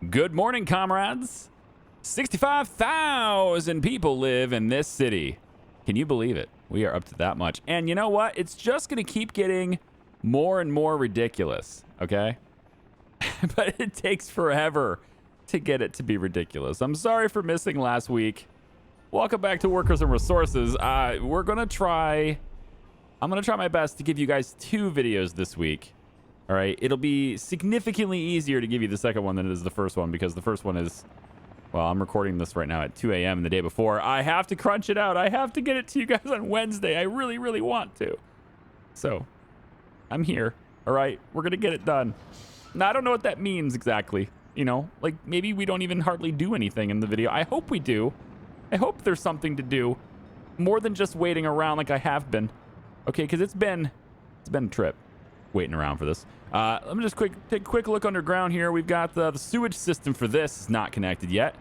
Good morning, comrades. 65,000 people live in this city. Can you believe it? We are up to that much. And you know what? It's just going to keep getting more and more ridiculous, okay? But it takes forever to get it to be ridiculous. I'm sorry for missing last week. Welcome back to Workers and Resources. I'm going to try my best to give you guys 2 videos this week. All right, it'll be significantly easier to give you the second one than it is the first one because the first one is, well, I'm recording this right now at 2 a.m. the day before. I have to crunch it out. I have to get it to you guys on Wednesday. I really, really want to. So, I'm here. All right, we're going to get it done. Now, I don't know what that means exactly. You know, like maybe we don't even hardly do anything in the video. I hope we do. I hope there's something to do more than just waiting around like I have been. Okay, because it's been a trip waiting around for this. Let me just take a quick look underground here. We've got the sewage system for this is not connected yet.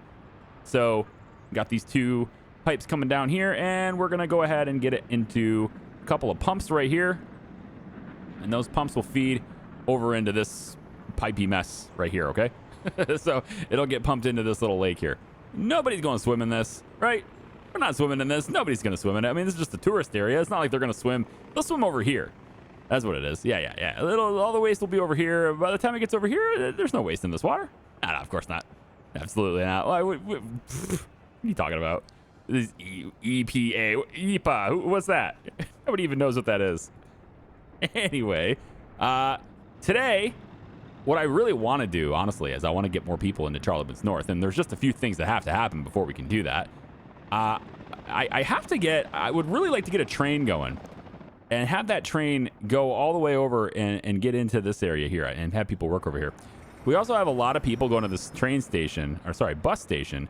So got these 2 pipes coming down here, and we're going to go ahead and get it into a couple of pumps right here. And those pumps will feed over into this pipey mess right here, okay? So it'll get pumped into this little lake here. Nobody's going to swim in this, right? We're not swimming in this. Nobody's going to swim in it. I mean, this is just a tourist area. It's not like they're going to swim. They'll swim over here. That's what it is. Yeah. All the waste will be over here. By the time it gets over here, there's no waste in this water. No, of course not. Absolutely not. What are you talking about? This EPA. EPA. What's that? Nobody even knows what that is. Anyway, today, what I really want to do, honestly, is I want to get more people into Charlie Bins North. And there's just a few things that have to happen before we can do that. I would really like to get a train going. And have that train go all the way over and get into this area here and have people work over here. We also have a lot of people going to this bus station.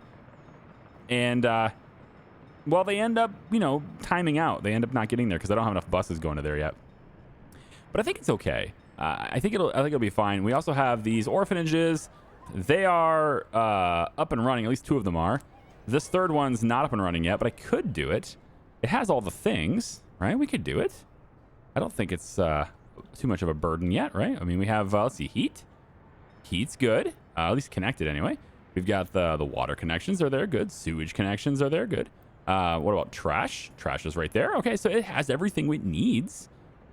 And, well, they end up, timing out. They end up not getting there because I don't have enough buses going to there yet. But I think it's okay. I think it'll be fine. We also have these orphanages. They are up and running. At least 2 of them are. This third one's not up and running yet, but I could do it. It has all the things, right? We could do it. I don't think it's too much of a burden yet, right? I mean, we have, let's see, heat. Heat's good, at least connected anyway. We've got the water connections are there, good. Sewage connections are there, good. What about trash? Trash is right there. Okay, so it has everything it needs.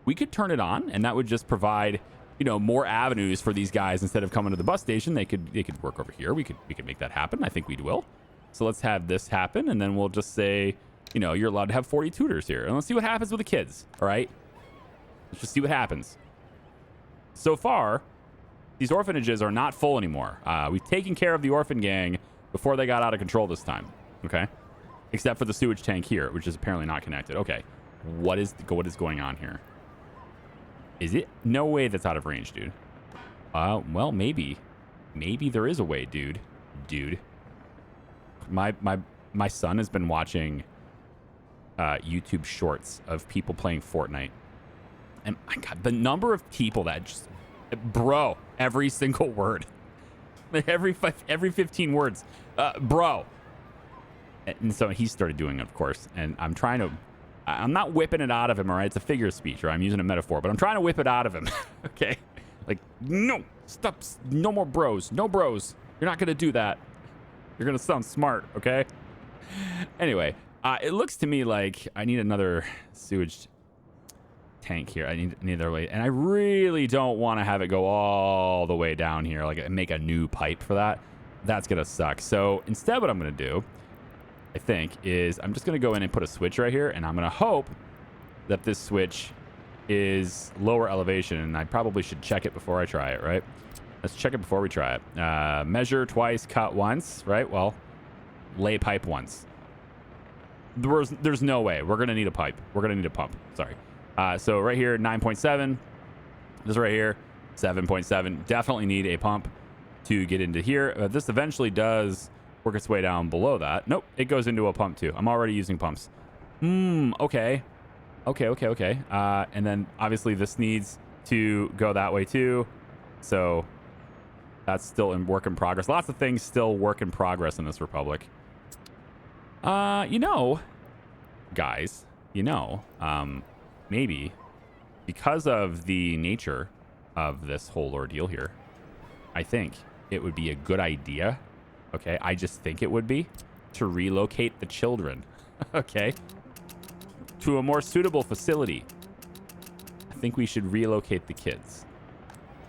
We could turn it on, and that would just provide, more avenues for these guys. Instead of coming to the bus station, they could work over here. We could make that happen. I think we will. So let's have this happen, and then we'll just say, you're allowed to have 40 tutors here. And let's see what happens with the kids, all right? Let's just see what happens. So far, these orphanages are not full anymore. We've taken care of the orphan gang before they got out of control this time, okay? Except for the sewage tank here, which is apparently not connected. Okay, what is going on here? Is it? No way that's out of range, dude. Well, maybe. Maybe there is a way, dude. My son has been watching YouTube shorts of people playing Fortnite. And my God, the number of people that just, bro, every single word, every 15 words, bro. And so he started doing it, of course. And I'm not whipping it out of him, all right? It's a figure of speech, or I'm using a metaphor, but I'm trying to whip it out of him, okay? Like, no, stop, no more bros, no bros. You're not going to do that. You're going to sound smart, okay? Anyway, it looks to me like I need another sewage tank here. I need another way. And I really don't want to have it go all the way down here, like make a new pipe for that. That's going to suck. So instead what I'm going to do, I think, is I'm just going to go in and put a switch right here. And I'm going to hope that this switch is lower elevation. And I probably should check it before I try it, right? Let's check it before we try it. Measure twice, cut once, right? Well, lay pipe once. There's no way. We're going to need a pipe. We're going to need a pump. Sorry. So right here, 9.7. This right here, 7.7. Definitely need a pump to get into here. This eventually does work its way down below that. Nope, it goes into a pump too. I'm already using pumps. Okay. And then obviously this needs to go that way too. So that's still in work in progress. Lots of things still work in progress in this republic. Guys, maybe because of the nature of this whole ordeal here, I think it would be a good idea, okay, I just think it would be, to relocate the children, okay, to a more suitable facility. I think we should relocate the kids.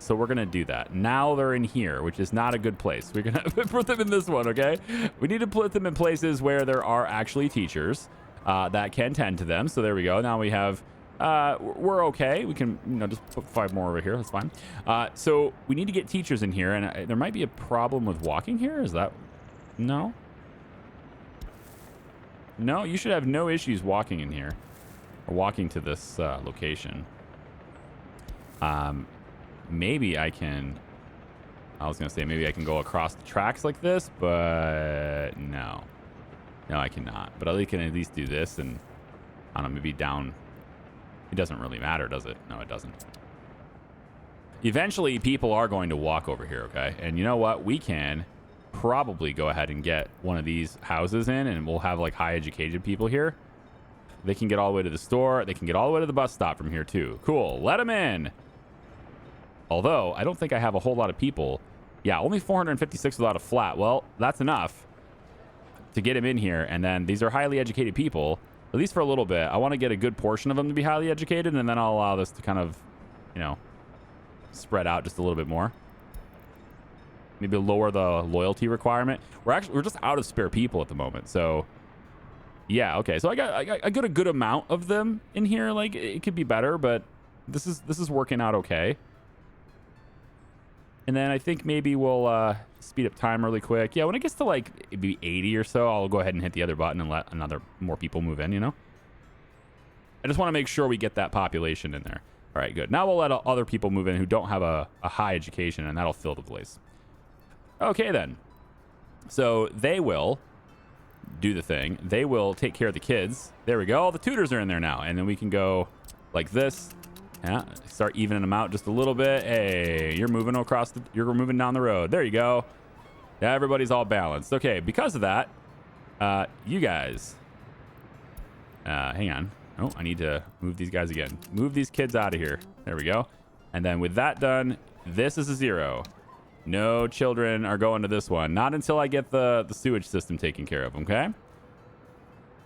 So we're going to do that. Now they're in here, which is not a good place. We're going to put them in this one, okay? We need to put them in places where there are actually teachers that can tend to them. So there we go. Now we have, we're okay. We can, just put 5 more over here. That's fine. So we need to get teachers in here. And there might be a problem with walking here. Is that, no? No, you should have no issues walking in here or walking to this location. Maybe I can, I was going to say maybe I can go across the tracks like this, but no. No, I cannot. But I can at least do this and, I don't know, maybe down. It doesn't really matter, does it? No, it doesn't. Eventually, people are going to walk over here, okay? And you know what? We can probably go ahead and get one of these houses in, and we'll have, like, high-educated people here. They can get all the way to the store. They can get all the way to the bus stop from here, too. Cool. Let them in. Although, I don't think I have a whole lot of people. Yeah, only 456 without a flat. Well, that's enough to get him in here. And then these are highly educated people, at least for a little bit. I want to get a good portion of them to be highly educated, and then I'll allow this to kind of, spread out just a little bit more. Maybe lower the loyalty requirement. We're just out of spare people at the moment. So, yeah, okay. So I got a good amount of them in here. Like, it could be better, but this is working out okay. And then I think maybe we'll speed up time really quick. Yeah, when it gets to like maybe 80 or so, I'll go ahead and hit the other button and let more people move in, I just want to make sure we get that population in there. All right, good. Now we'll let other people move in who don't have a high education, and that'll fill the place. Okay, then. So they will do the thing. They will take care of the kids. There we go. All the tutors are in there now. And then we can go like this. Yeah, start evening them out just a little bit. Hey, you're moving you're moving down the road. There you go. Yeah, everybody's all balanced. Okay, because of that, you guys, hang on. Oh, I need to move these guys again. Move these kids out of here. There we go. And then with that done, this is a 0. No children are going to this one. Not until I get the sewage system taken care of, okay?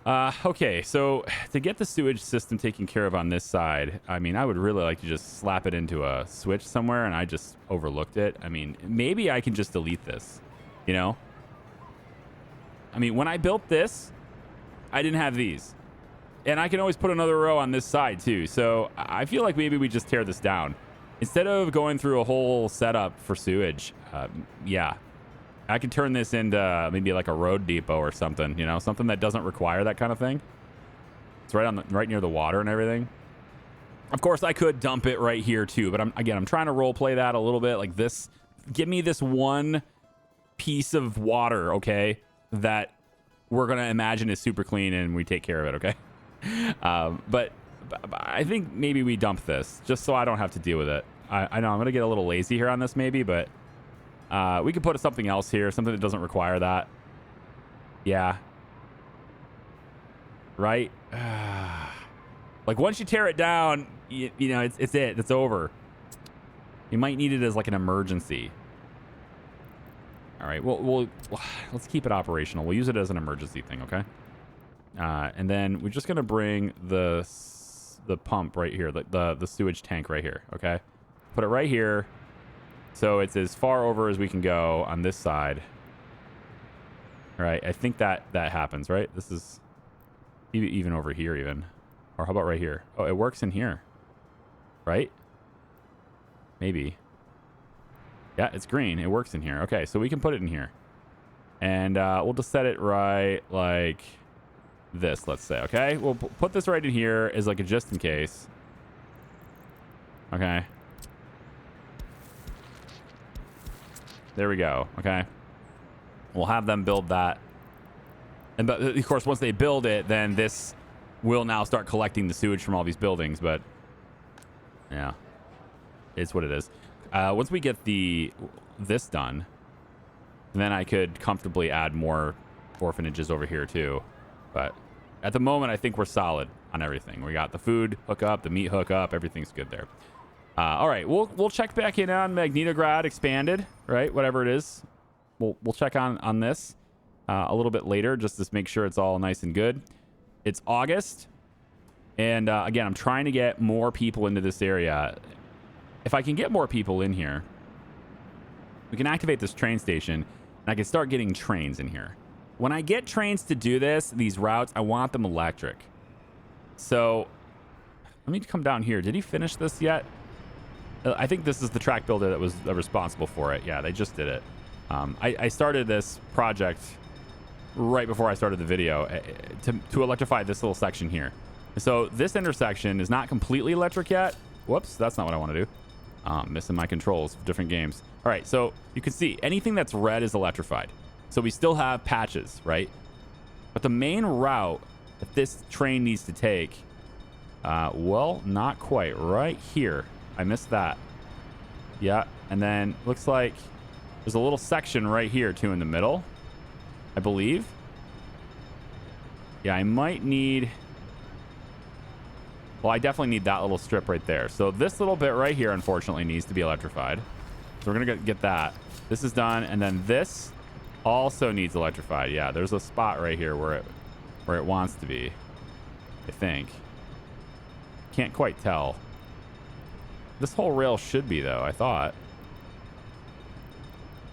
Okay, so to get the sewage system taken care of on this side, I mean, I would really like to just slap it into a switch somewhere, and I just overlooked it. I mean, maybe I can just delete this, I mean, when I built this, I didn't have these. And I can always put another row on this side, too. So I feel like maybe we just tear this down. Instead of going through a whole setup for sewage, yeah. I could turn this into maybe like a road depot or something, something that doesn't require that kind of thing. It's right near the water and everything. Of course, I could dump it right here too, but I'm trying to role play that a little bit like this. Give me this one piece of water, okay, that we're gonna imagine is super clean and we take care of it, okay? But I think maybe we dump this just so I don't have to deal with it. I know I'm gonna get a little lazy here on this maybe, but. We could put something else here, something that doesn't require that. Yeah. Right? Like, once you tear it down, it's it. It's over. You might need it as, like, an emergency. All right. Well, let's keep it operational. We'll use it as an emergency thing, okay? And then we're just going to bring the pump right here, the sewage tank right here, okay? Put it right here. So it's as far over as we can go on this side. All right, I think that happens, right? This is even over here even. Or how about right here? Oh, it works in here. Right? Maybe. Yeah, it's green. It works in here. Okay, so we can put it in here. And we'll just set it right like this, let's say, okay? We'll put this right in here as like a just in case. Okay. There we go. Okay. We'll have them build that. And but of course, once they build it, then this will now start collecting the sewage from all these buildings. But yeah, it's what it is. Once we get this done, then I could comfortably add more orphanages over here too. But at the moment, I think we're solid on everything. We got the food hookup, the meat hookup, everything's good there. All right, we'll check back in on Magnitograd Expanded, right? Whatever it is, we'll check on this a little bit later, just to make sure it's all nice and good. It's August, and again, I'm trying to get more people into this area. If I can get more people in here, we can activate this train station, and I can start getting trains in here. When I get trains to do these routes, I want them electric. So let me come down here. Did he finish this yet? I think this is the track builder that was responsible for it. Yeah, they just did it. I started this project right before I started the video to electrify this little section here. So this intersection is not completely electric yet. Whoops, that's not what I want to do. Missing my controls for different games. All right, so you can see anything that's red is electrified. So we still have patches, right? But the main route that this train needs to take, well, not quite. Right here. I missed that. Yeah, and then looks like there's a little section right here, too, in the middle, I believe. Yeah, I might need... Well, I definitely need that little strip right there. So this little bit right here, unfortunately, needs to be electrified. So we're going to get that. This is done, and then this also needs electrified. Yeah, there's a spot right here where it wants to be, I think. Can't quite tell. This whole rail should be, though, I thought.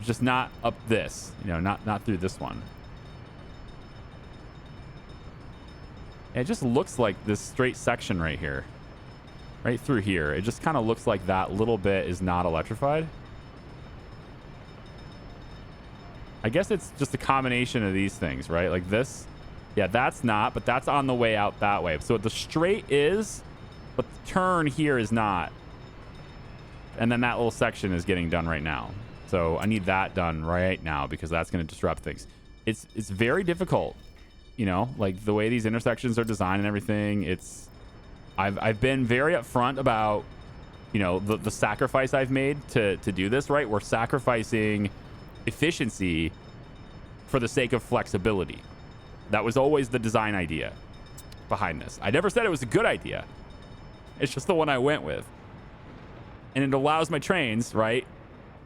Just not up this, you know, not through this one. It just looks like this straight section right here. Right through here. It just kind of looks like that little bit is not electrified. I guess it's just a combination of these things, right? Like this. Yeah, that's not, but that's on the way out that way. So the straight is, but the turn here is not. And then that little section is getting done right now. So I need that done right now because that's going to disrupt things. It's very difficult, you know, like the way these intersections are designed and everything. I've been very upfront about, you know, the sacrifice I've made to do this, right? We're sacrificing efficiency for the sake of flexibility. That was always the design idea behind this. I never said it was a good idea. It's just the one I went with. And it allows my trains, right,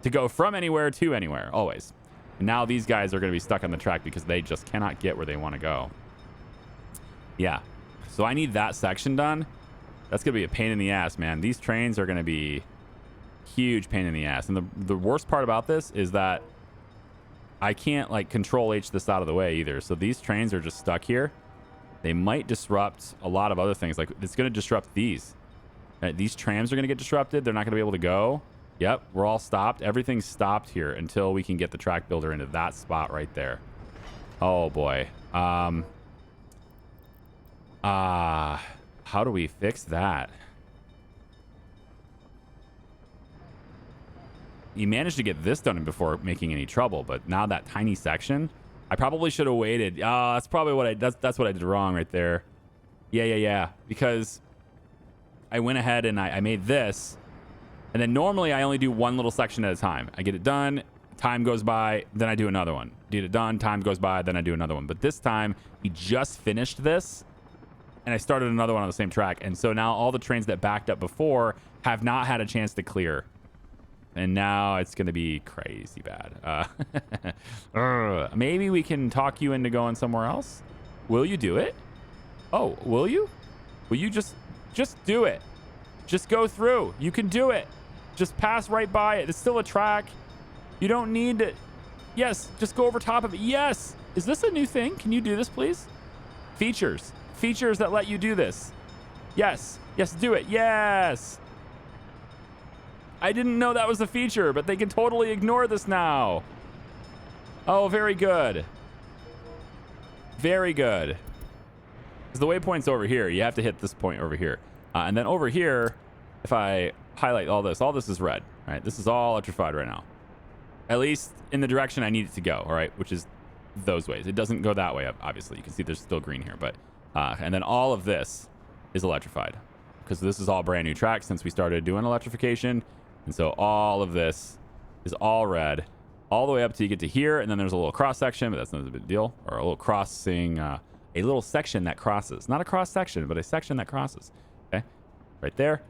to go from anywhere to anywhere, always. And now these guys are going to be stuck on the track because they just cannot get where they want to go. Yeah. So I need that section done. That's going to be a pain in the ass, man. These trains are going to be huge pain in the ass. And the worst part about this is that I can't, like, control H this out of the way either. So these trains are just stuck here. They might disrupt a lot of other things. Like, it's going to disrupt these. Right, these trams are going to get disrupted. They're not going to be able to go. Yep, we're all stopped. Everything's stopped here until we can get the track builder into that spot right there. Oh, boy. How do we fix that? You managed to get this done before making any trouble, but now that tiny section, I probably should have waited. That's probably what that's what I did wrong right there. Yeah. Because I went ahead and I made this, and then normally I only do one little section at a time. I get it done, time goes by, then I do another one. Get it done, time goes by, then I do another one. But this time, we just finished this, and I started another one on the same track. And so now all the trains that backed up before have not had a chance to clear. And now it's going to be crazy bad. Maybe we can talk you into going somewhere else? Will you do it? Oh, will you? Will you just do it? Just go through. You can do it. Just pass right by it. It's still a track. You don't need to... Yes, just go over top of it. Yes. Is this a new thing? Can you do this, please? Features. Features that let you do this. Yes. Yes, do it. Yes. I didn't know that was a feature, but they can totally ignore this now. Oh, very good. Very good. Because the waypoint's over here. You have to hit this point over here. And then over here, if I highlight all this is red. All right, this is all electrified right now. At least in the direction I need it to go, all right, which is those ways. It doesn't go that way, obviously. You can see there's still green here. But and then all of this is electrified because this is all brand new tracks since we started doing electrification. And so all of this is all red all the way up till you get to here. And then there's a little cross section, but that's not a big deal. Or a little crossing, a little section that crosses. Not a cross section, but a section that crosses. Okay, right there.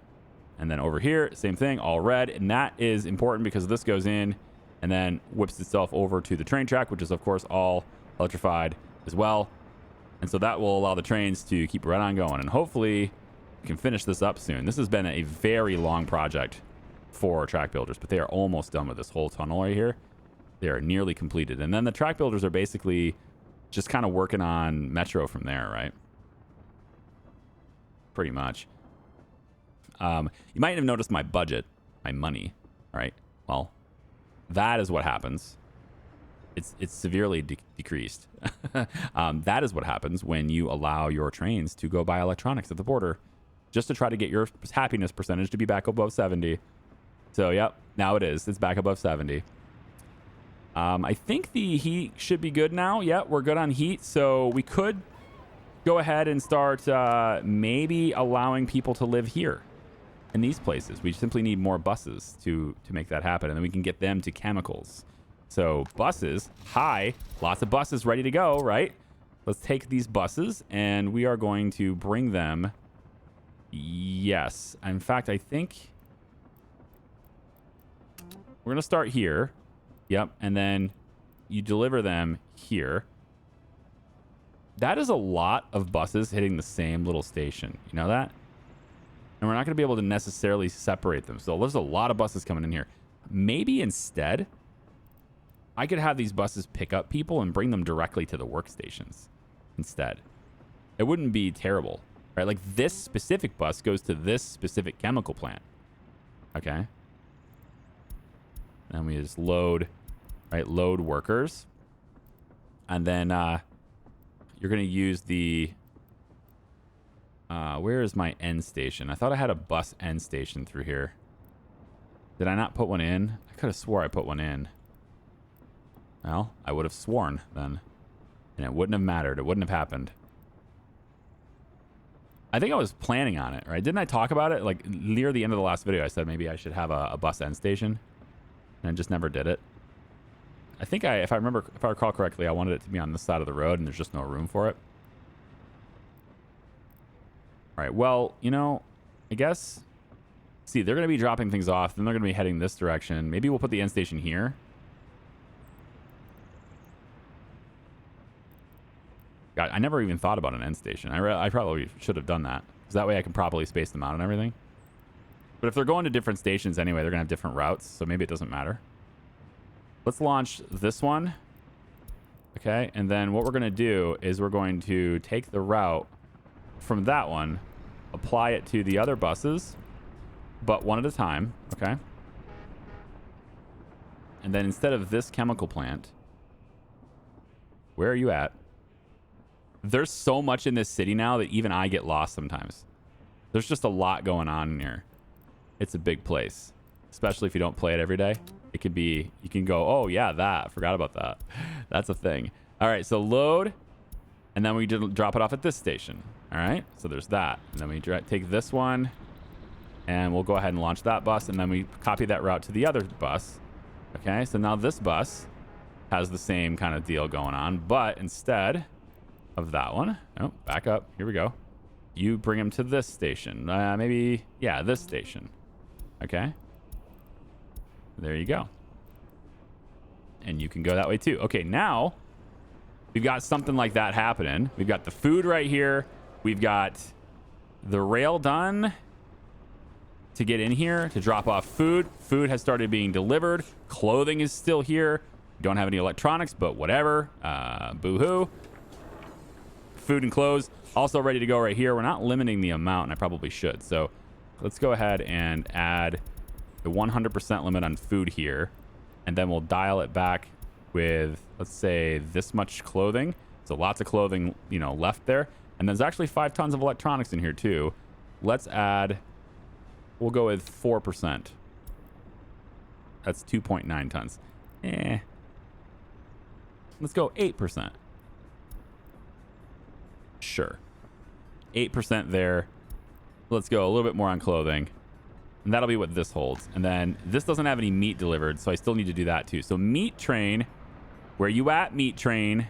And then over here, same thing, all red. And that is important because this goes in and then whips itself over to the train track, which is, of course, all electrified as well. And so that will allow the trains to keep right on going. And hopefully we can finish this up soon. This has been a very long project for track builders, but they are almost done with this whole tunnel right here. They are nearly completed. And then the track builders are basically just kind of working on Metro from there, right? Pretty much. You might have noticed my budget, my money, right? Well, that is what happens. It's severely decreased. That is what happens when you allow your trains to go buy electronics at the border just to try to get your happiness percentage to be back above 70. So, yep, now it is. It's back above 70. I think the heat should be good now. Yep, we're good on heat. So we could go ahead and start maybe allowing people to live here in these places. We simply need more buses to make that happen, and then we can get them to chemicals. So buses, hi, lots of buses ready to go, right? Let's take these buses, and we are going to bring them. Yes. In fact, I think we're going to start here. Yep. And then you deliver them here. That is a lot of buses hitting the same little station. You know that? And we're not going to be able to necessarily separate them. So there's a lot of buses coming in here. Maybe instead, I could have these buses pick up people and bring them directly to the workstations instead. It wouldn't be terrible, right? Like this specific bus goes to this specific chemical plant. Okay. And we just load, right? Load workers. And then you're going to use the... where is my end station? I thought I had a bus end station through here. Did I not put one in? I could have swore I put one in. Well, I would have sworn then. And it wouldn't have mattered. It wouldn't have happened. I think I was planning on it, right? Didn't I talk about it? Like near the end of the last video, I said maybe I should have a bus end station. And I just never did it. I think if I recall correctly, I wanted it to be on this side of the road and there's just no room for it. All right, well, you know, I guess, see, they're going to be dropping things off. Then they're going to be heading this direction. Maybe we'll put the end station here. God, I never even thought about an end station. I probably should have done that. Because that way I can properly space them out and everything. But if they're going to different stations anyway, they're going to have different routes. So maybe it doesn't matter. Let's launch this one. Okay, and then what we're going to do is we're going to take the route from that one, apply it to the other buses, but one at a time, okay? And then instead of this chemical plant, where are you at? There's so much in this city now that even I get lost sometimes. There's just a lot going on in here. It's a big place, especially if you don't play it every day. It could be, you can go, oh yeah, that, forgot about that. That's a thing. All right, so load, and then we drop it off at this station. All right, so there's that. And then we take this one, and we'll go ahead and launch that bus, and then we copy that route to the other bus. Okay, so now this bus has the same kind of deal going on, but instead of that one, oh, back up, here we go. You bring them to this station. Maybe, yeah, this station. Okay. There you go. And you can go that way too. Okay, now we've got something like that happening. We've got the food right here. We've got the rail done to get in here to drop off food. Food has started being delivered. Clothing is still here. Don't have any electronics, but whatever. Boo-hoo. Food and clothes also ready to go right here. We're not limiting the amount, and I probably should. So let's go ahead and add the 100% limit on food here, and then we'll dial it back with, let's say, this much clothing. So lots of clothing, you know, left there. And there's actually 5 tons of electronics in here too. Let's add, we'll go with 4%. That's 2.9 tons. Let's go 8%. Sure. 8% there. Let's go a little bit more on clothing. And that'll be what this holds. And then this doesn't have any meat delivered, so I still need to do that too. So meat train, where you at, meat train?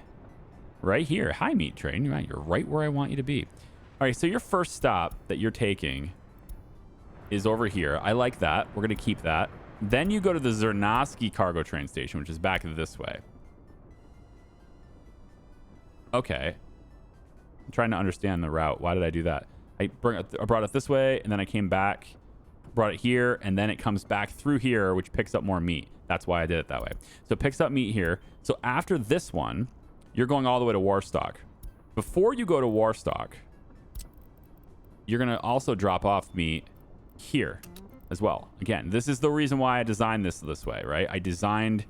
Right here. Hi, meat train. You're right where I want you to be. All right, so your first stop that you're taking is over here. I like that. We're going to keep that. Then you go to the Zernovsky cargo train station, which is back this way. Okay. I'm trying to understand the route. Why did I do that? I brought it this way, and then I came back, brought it here, and then it comes back through here, which picks up more meat. That's why I did it that way. So it picks up meat here. So after this one, you're going all the way to Warstock. Before you go to Warstock, you're going to also drop off meat here as well. Again, this is the reason why I designed this way, right? I designed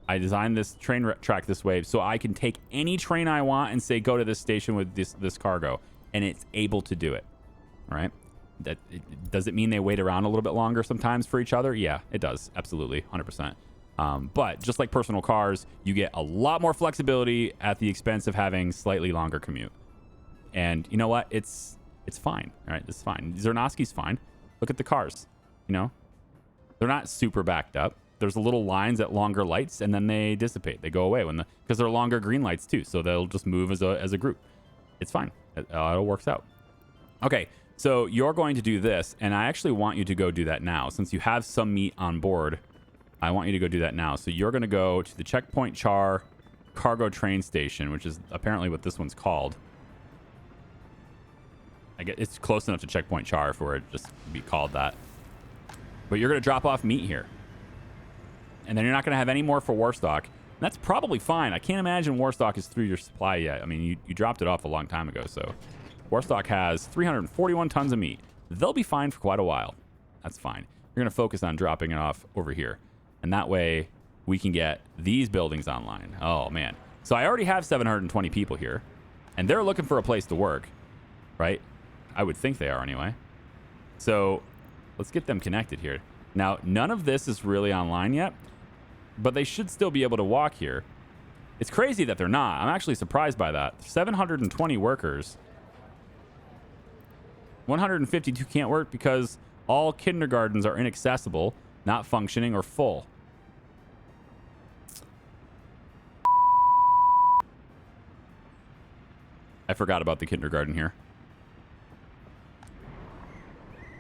this train track this way so I can take any train I want and say go to this station with this cargo, and it's able to do it. All right. Does it mean they wait around a little bit longer sometimes for each other? Yeah, it does. Absolutely. 100%. But just like personal cars, you get a lot more flexibility at the expense of having slightly longer commute. And you know what? It's fine. All right. It's fine. Zernovsky's fine. Look at the cars. You know, they're not super backed up. There's little lines at longer lights, and then they dissipate. They go away because they're longer green lights too. So they'll just move as a group. It's fine. It all works out. Okay. So you're going to do this, and I actually want you to go do that now. Since you have some meat on board, I want you to go do that now. So you're going to go to the Checkpoint Char cargo train station, which is apparently what this one's called. I guess it's close enough to Checkpoint Char for it just to be called that. But you're going to drop off meat here. And then you're not going to have any more for Warstock. And that's probably fine. I can't imagine Warstock is through your supply yet. I mean, you dropped it off a long time ago, so... Warstock has 341 tons of meat. They'll be fine for quite a while. That's fine. You're going to focus on dropping it off over here. And that way, we can get these buildings online. Oh, man. So I already have 720 people here. And they're looking for a place to work. Right? I would think they are anyway. So let's get them connected here. Now, none of this is really online yet. But they should still be able to walk here. It's crazy that they're not. I'm actually surprised by that. 720 workers... 152 can't work because all kindergartens are inaccessible, not functioning, or full. I forgot about the kindergarten here.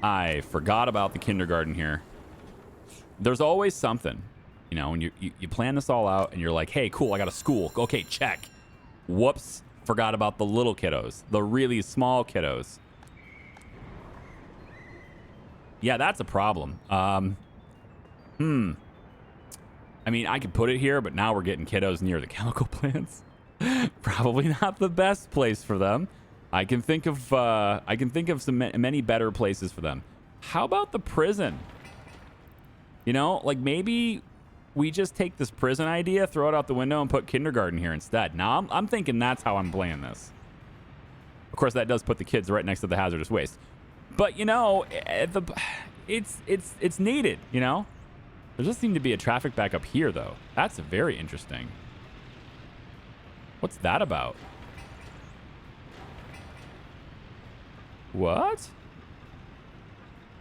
I forgot about the kindergarten here. There's always something, you know, when you plan this all out and you're like, hey, cool, I got a school. Okay, check. Whoops, forgot about the little kiddos, the really small kiddos. Yeah, that's a problem. I mean, I could put it here, but now we're getting kiddos near the chemical plants. Probably not the best place for them. I can think of many better places for them. How about the prison? You know, like maybe we just take this prison idea, throw it out the window, and put kindergarten here instead. Now I'm thinking that's how I'm playing this. Of course, that does put the kids right next to the hazardous waste. But, you know, it's needed, you know? There doesn't seem to be a traffic backup here, though. That's very interesting. What's that about? What?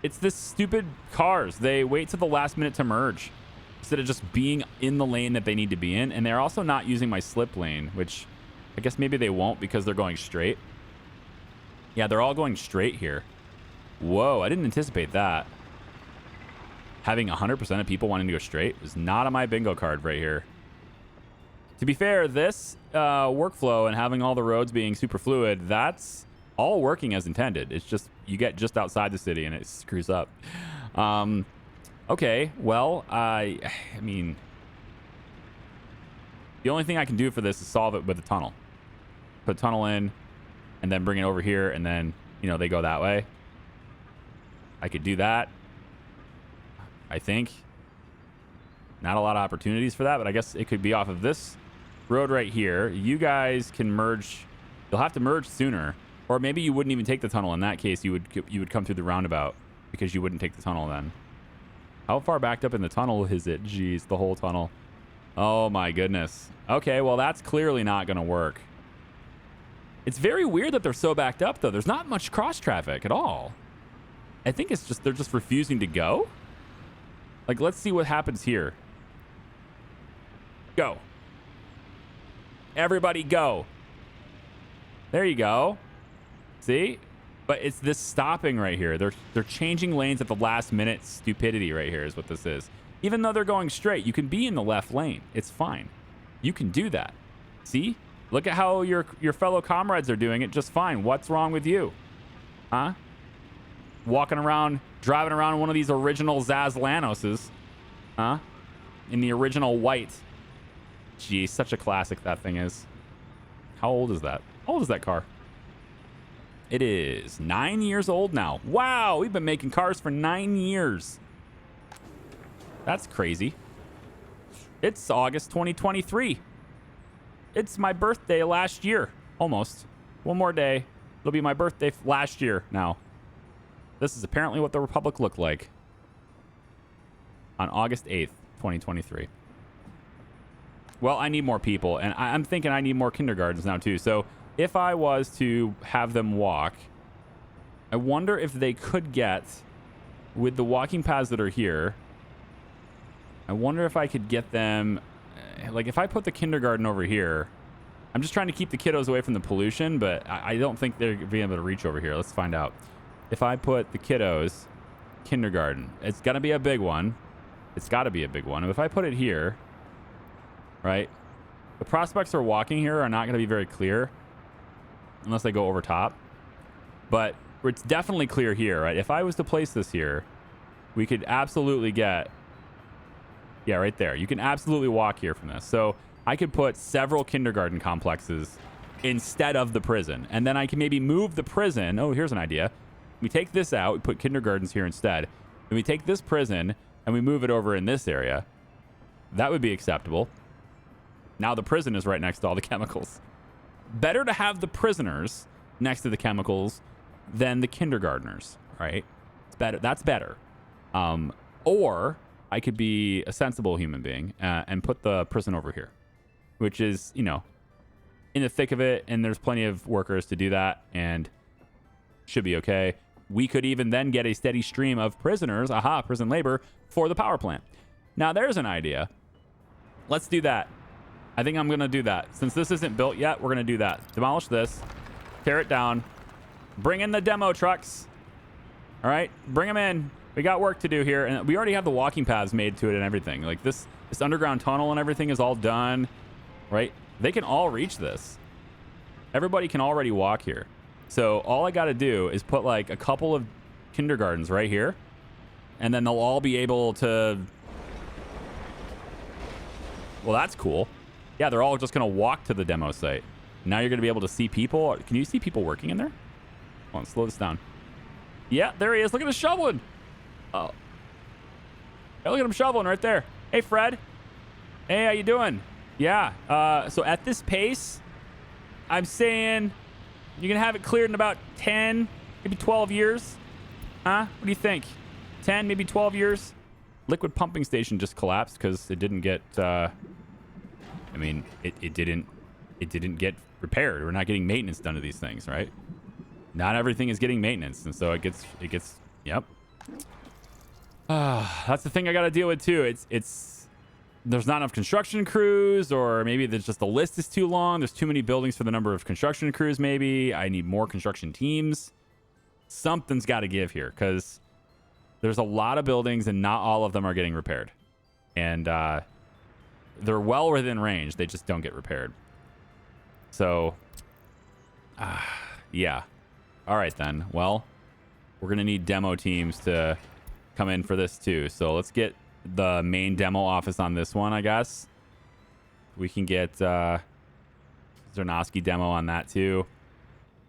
It's this stupid cars. They wait till the last minute to merge instead of just being in the lane that they need to be in. And they're also not using my slip lane, which I guess maybe they won't because they're going straight. Yeah, they're all going straight here. Whoa, I didn't anticipate that. Having 100% of people wanting to go straight is not on my bingo card right here. To be fair, this workflow and having all the roads being super fluid, that's all working as intended. It's just you get just outside the city and it screws up. Okay, well, I mean, the only thing I can do for this is solve it with a tunnel. Put a tunnel in and then bring it over here and then, you know, they go that way. I could do that. I think. Not a lot of opportunities for that, but I guess it could be off of this road right here. You guys can merge. You'll have to merge sooner. Or maybe you wouldn't even take the tunnel. In that case, you would come through the roundabout because you wouldn't take the tunnel then. How far backed up in the tunnel is it? Jeez, the whole tunnel. Oh my goodness. Okay, well that's clearly not going to work. It's very weird that they're so backed up though. There's not much cross traffic at all. I think it's just they're just refusing to go. Like, let's see what happens here. Go. Everybody go. There you go. See? But it's this stopping right here. They're changing lanes at the last minute. Stupidity right here is what this is. Even though they're going straight, you can be in the left lane. It's fine. You can do that. See? Look at how your fellow comrades are doing it just fine. What's wrong with you? Huh? Walking around, driving around one of these original Zazlanoses. Huh? In the original white. Gee, such a classic that thing is. How old is that? How old is that car? It is 9 years old now. Wow, we've been making cars for 9 years. That's crazy. It's August 2023. It's my birthday last year. Almost. One more day. It'll be my birthday last year now. This is apparently what the Republic looked like on August 8th, 2023. Well, I need more people, and I'm thinking I need more kindergartens now too. So if I was to have them walk, I wonder if they could get, with the walking paths that are here, I wonder if I could get them, like if I put the kindergarten over here, I'm just trying to keep the kiddos away from the pollution, but I don't think they're going to be able to reach over here. Let's find out. If I put the kiddos, kindergarten, it's going to be a big one. It's got to be a big one. If I put it here, right, the prospects for walking here are not going to be very clear unless I go over top. But it's definitely clear here, right? If I was to place this here, we could absolutely get, yeah, right there. You can absolutely walk here from this. So I could put several kindergarten complexes instead of the prison. And then I can maybe move the prison. Oh, here's an idea. We take this out. We put kindergartens here instead. And we take this prison and we move it over in this area. That would be acceptable. Now the prison is right next to all the chemicals. Better to have the prisoners next to the chemicals than the kindergartners, right? It's better. That's better. Or I could be a sensible human being and put the prison over here, which is, you know, in the thick of it, and there's plenty of workers to do that, and should be okay. We could even then get a steady stream of prisoners, prison labor, for the power plant. Now, there's an idea. Let's do that. I think I'm going to do that. Since this isn't built yet, we're going to do that. Demolish this. Tear it down. Bring in the demo trucks. All right? Bring them in. We got work to do here. And we already have the walking paths made to it and everything. Like this underground tunnel and everything is all done. Right? They can all reach this. Everybody can already walk here. So all I got to do is put like a couple of kindergartens right here. And then they'll all be able to... Well, that's cool. Yeah, they're all just going to walk to the demo site. Now you're going to be able to see people. Can you see people working in there? Hold on, slow this down. Yeah, there he is. Look at him shoveling. Oh. Hey, look at him shoveling right there. Hey, Fred. Hey, how you doing? Yeah. So at this pace, I'm saying you can have it cleared in about 10, maybe 12 years. Huh? What do you think? 10, maybe 12 years? Liquid pumping station just collapsed because it didn't get... I mean, it didn't get repaired. We're not getting maintenance done to these things, right? Not everything is getting maintenance, and so it gets. Yep. That's the thing I got to deal with too. It's there's not enough construction crews, or maybe there's just the list is too long. There's too many buildings for the number of construction crews. Maybe I need more construction teams. Something's got to give here because there's a lot of buildings, and not all of them are getting repaired, and they're well within range. They just don't get repaired. So, yeah. All right, then. Well, we're going to need demo teams to come in for this, too. So let's get the main demo office on this one, I guess. We can get Zernovsky demo on that, too.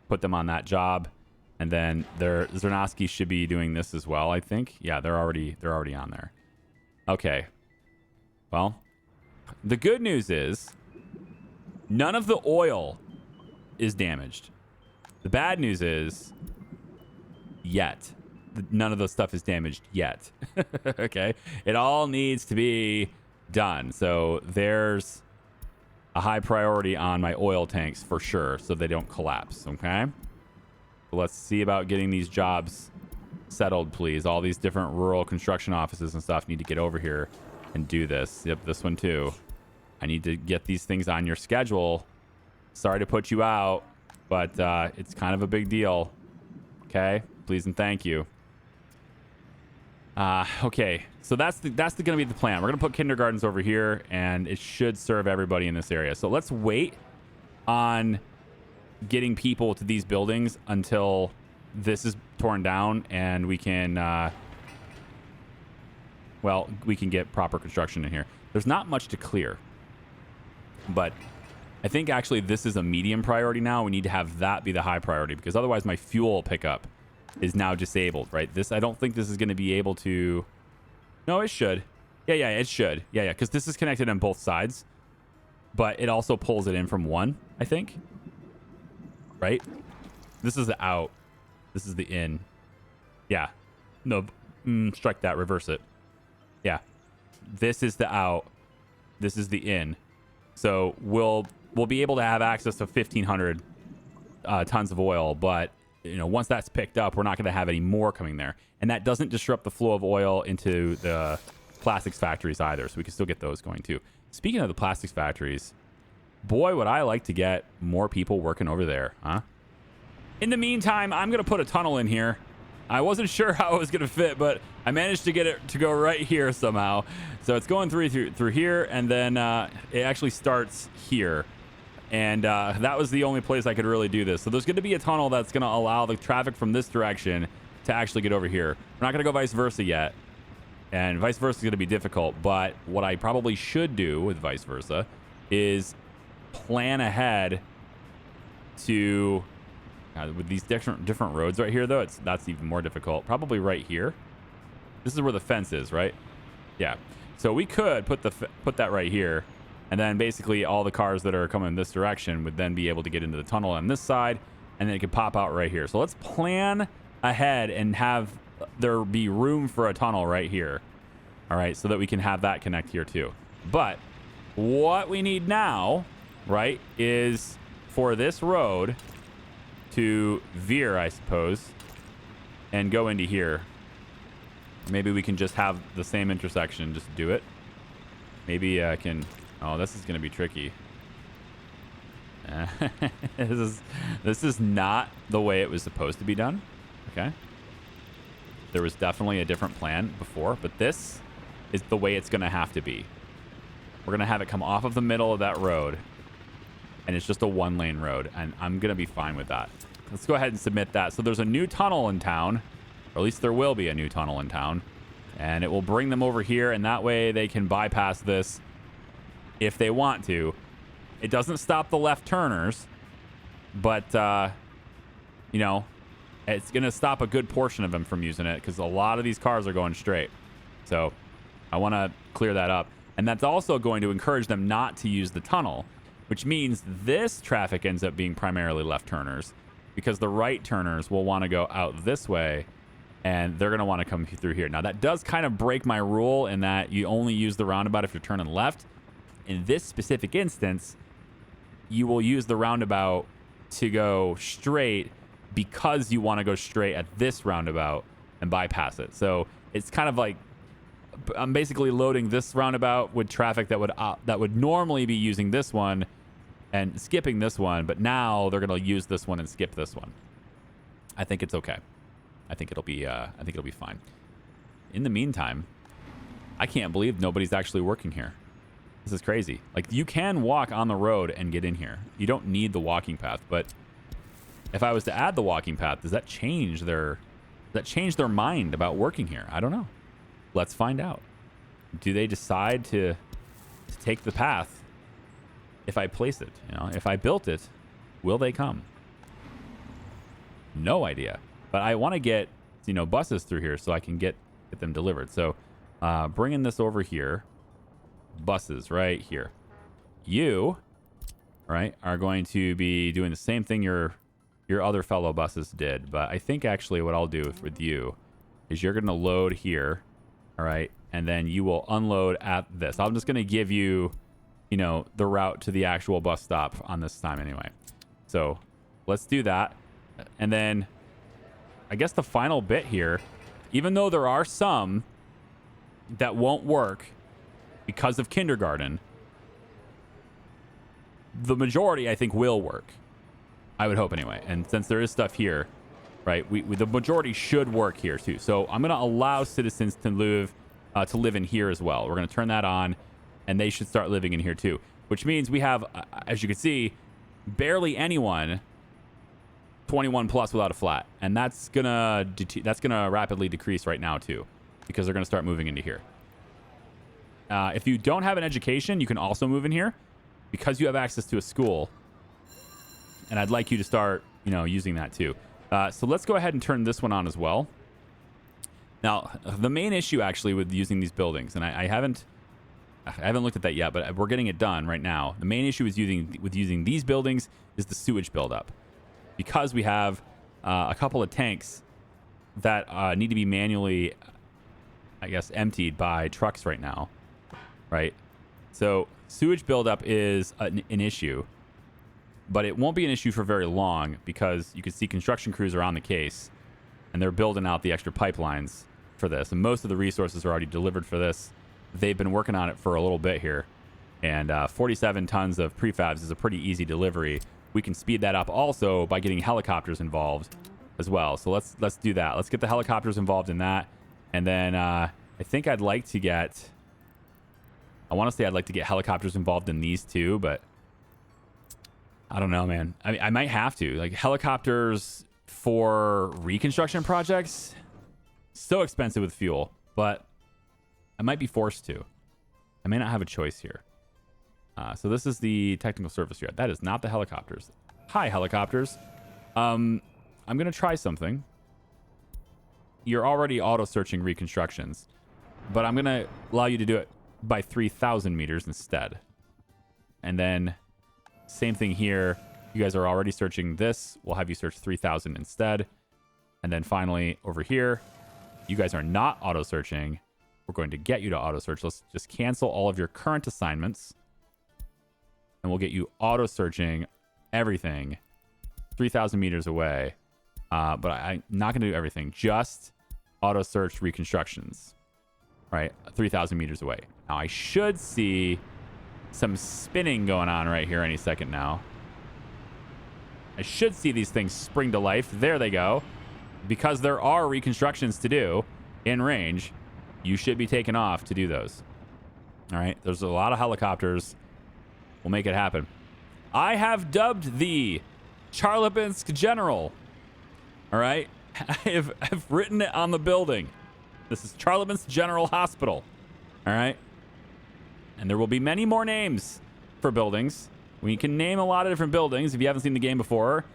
Put them on that job. And then Zernovsky should be doing this as well, I think. Yeah, they're already on there. Okay. Well... The good news is none of the oil is damaged. The bad news is none of the stuff is damaged yet. Okay? It all needs to be done. So there's a high priority on my oil tanks for sure so they don't collapse. Okay? So let's see about getting these jobs settled, please. All these different rural construction offices and stuff need to get over here and do this. Yep, this one too. I need to get these things on your schedule. Sorry to put you out, but it's kind of a big deal. Okay, please and thank you. Okay, so that's gonna be the plan. We're gonna put kindergartens over here, and it should serve everybody in this area. So let's wait on getting people to these buildings until this is torn down, and we can, well, we can get proper construction in here. There's not much to clear, but I think actually this is a medium priority now. We need to have that be the high priority, because otherwise my fuel pickup is now disabled, right? This, I don't think this is going to be able to... No, it should. Yeah, it should. Yeah, because this is connected on both sides, but it also pulls it in from one, I think. Right? This is the out. This is the in. Yeah. No, strike that. Reverse it. Yeah. This is the out. This is the in. So we'll be able to have access to 1,500 tons of oil, but you know, once that's picked up, we're not going to have any more coming there. And that doesn't disrupt the flow of oil into the plastics factories either, so we can still get those going too. Speaking of the plastics factories, boy, would I like to get more people working over there, huh? In the meantime, I'm going to put a tunnel in here. I wasn't sure how it was going to fit, but I managed to get it to go right here somehow. So it's going through here, and then it actually starts here. And that was the only place I could really do this. So there's going to be a tunnel that's going to allow the traffic from this direction to actually get over here. We're not going to go vice versa yet. And vice versa is going to be difficult. But what I probably should do with vice versa is plan ahead to... with these different roads right here, though, that's even more difficult. Probably right here. This is where the fence is, right? Yeah. So we could put that right here. And then basically all the cars that are coming this direction would then be able to get into the tunnel on this side, and then it could pop out right here. So let's plan ahead and have there be room for a tunnel right here. All right, so that we can have that connect here too. But what we need now, right, is for this road to veer, I suppose, and go into here. Maybe we can just have the same intersection, just do it. Maybe I can... Oh, this is going to be tricky. This is not the way it was supposed to be done. Okay. There was definitely a different plan before, but this is the way it's going to have to be. We're going to have it come off of the middle of that road, and it's just a one-lane road, and I'm going to be fine with that. Let's go ahead and submit that. So there's a new tunnel in town, or at least there will be a new tunnel in town, and it will bring them over here, and that way they can bypass this if they want to. It doesn't stop the left turners, but, you know, it's going to stop a good portion of them from using it, because a lot of these cars are going straight. So I want to clear that up. And that's also going to encourage them not to use the tunnel, which means this traffic ends up being primarily left turners, because the right turners will want to go out this way, and they're going to want to come through here. Now, that does kind of break my rule in that you only use the roundabout if you're turning left. In this specific instance, you will use the roundabout to go straight because you want to go straight at this roundabout and bypass it. So it's kind of like I'm basically loading this roundabout with traffic that would normally be using this one and skipping this one, but now they're going to use this one and skip this one. I think it's okay. I think it'll be fine. In the meantime, I can't believe nobody's actually working here. This is crazy. Like, you can walk on the road and get in here. You don't need the walking path, but if I was to add the walking path, does that change their mind about working here? I don't know. Let's find out. Do they decide to take the path if I place it? You know, if I built it, will they come? No idea. But I want to get, you know, buses through here so I can get them delivered. So bringing this over here. Buses right here. You, right, are going to be doing the same thing your other fellow buses did. But I think actually what I'll do with you is you're going to load here, all right, and then you will unload at this. I'm just going to give you, you know, the route to the actual bus stop on this time anyway. So let's do that. And then I guess the final bit here, even though there are some that won't work because of kindergarten, the majority I think will work. I would hope anyway. And since there is stuff here, right? The majority should work here too. So I'm going to allow citizens to live in here as well. We're going to turn that on, and they should start living in here too. Which means we have, as you can see, barely anyone 21 plus without a flat, and that's gonna rapidly decrease right now too, because they're gonna start moving into here. If you don't have an education, you can also move in here because you have access to a school, and I'd like you to start, using that too. So let's go ahead and turn this one on as well. Now, the main issue actually with using these buildings, and I haven't looked at that yet, but we're getting it done right now. The main issue with using these buildings is the sewage buildup, because we have a couple of tanks that need to be manually, I guess, emptied by trucks right now, right? So sewage buildup is an issue, but it won't be an issue for very long, because you can see construction crews are on the case, and they're building out the extra pipelines for this, and most of the resources are already delivered for this. They've been working on it for a little bit here, and 47 tons of prefabs is a pretty easy delivery. We can speed that up also by getting helicopters involved as well. So let's do that. Let's get the helicopters involved in that, and then I think I'd like to get helicopters involved in these too, but I don't know, man. I might have to. Like, helicopters for reconstruction projects, so expensive with fuel, but I might be forced to. I may not have a choice here. So this is the technical service yard. That is not the helicopters. Hi, helicopters. I'm going to try something. You're already auto-searching reconstructions, but I'm going to allow you to do it by 3,000 meters instead. And then same thing here. You guys are already searching this. We'll have you search 3,000 instead. And then finally, over here, you guys are not auto-searching. We're going to get you to auto-search. Let's just cancel all of your current assignments, and we'll get you auto-searching everything 3,000 meters away. But I'm not going to do everything. Just auto-search reconstructions, right? 3,000 meters away. Now, I should see some spinning going on right here any second now. I should see these things spring to life. There they go. Because there are reconstructions to do in range, you should be taken off to do those. All right. There's a lot of helicopters. We'll make it happen. I have dubbed the Charlebinsk General. All right. I've written it on the building. This is Charlebinsk General Hospital. All right. And there will be many more names for buildings. We can name a lot of different buildings. If you haven't seen the game before,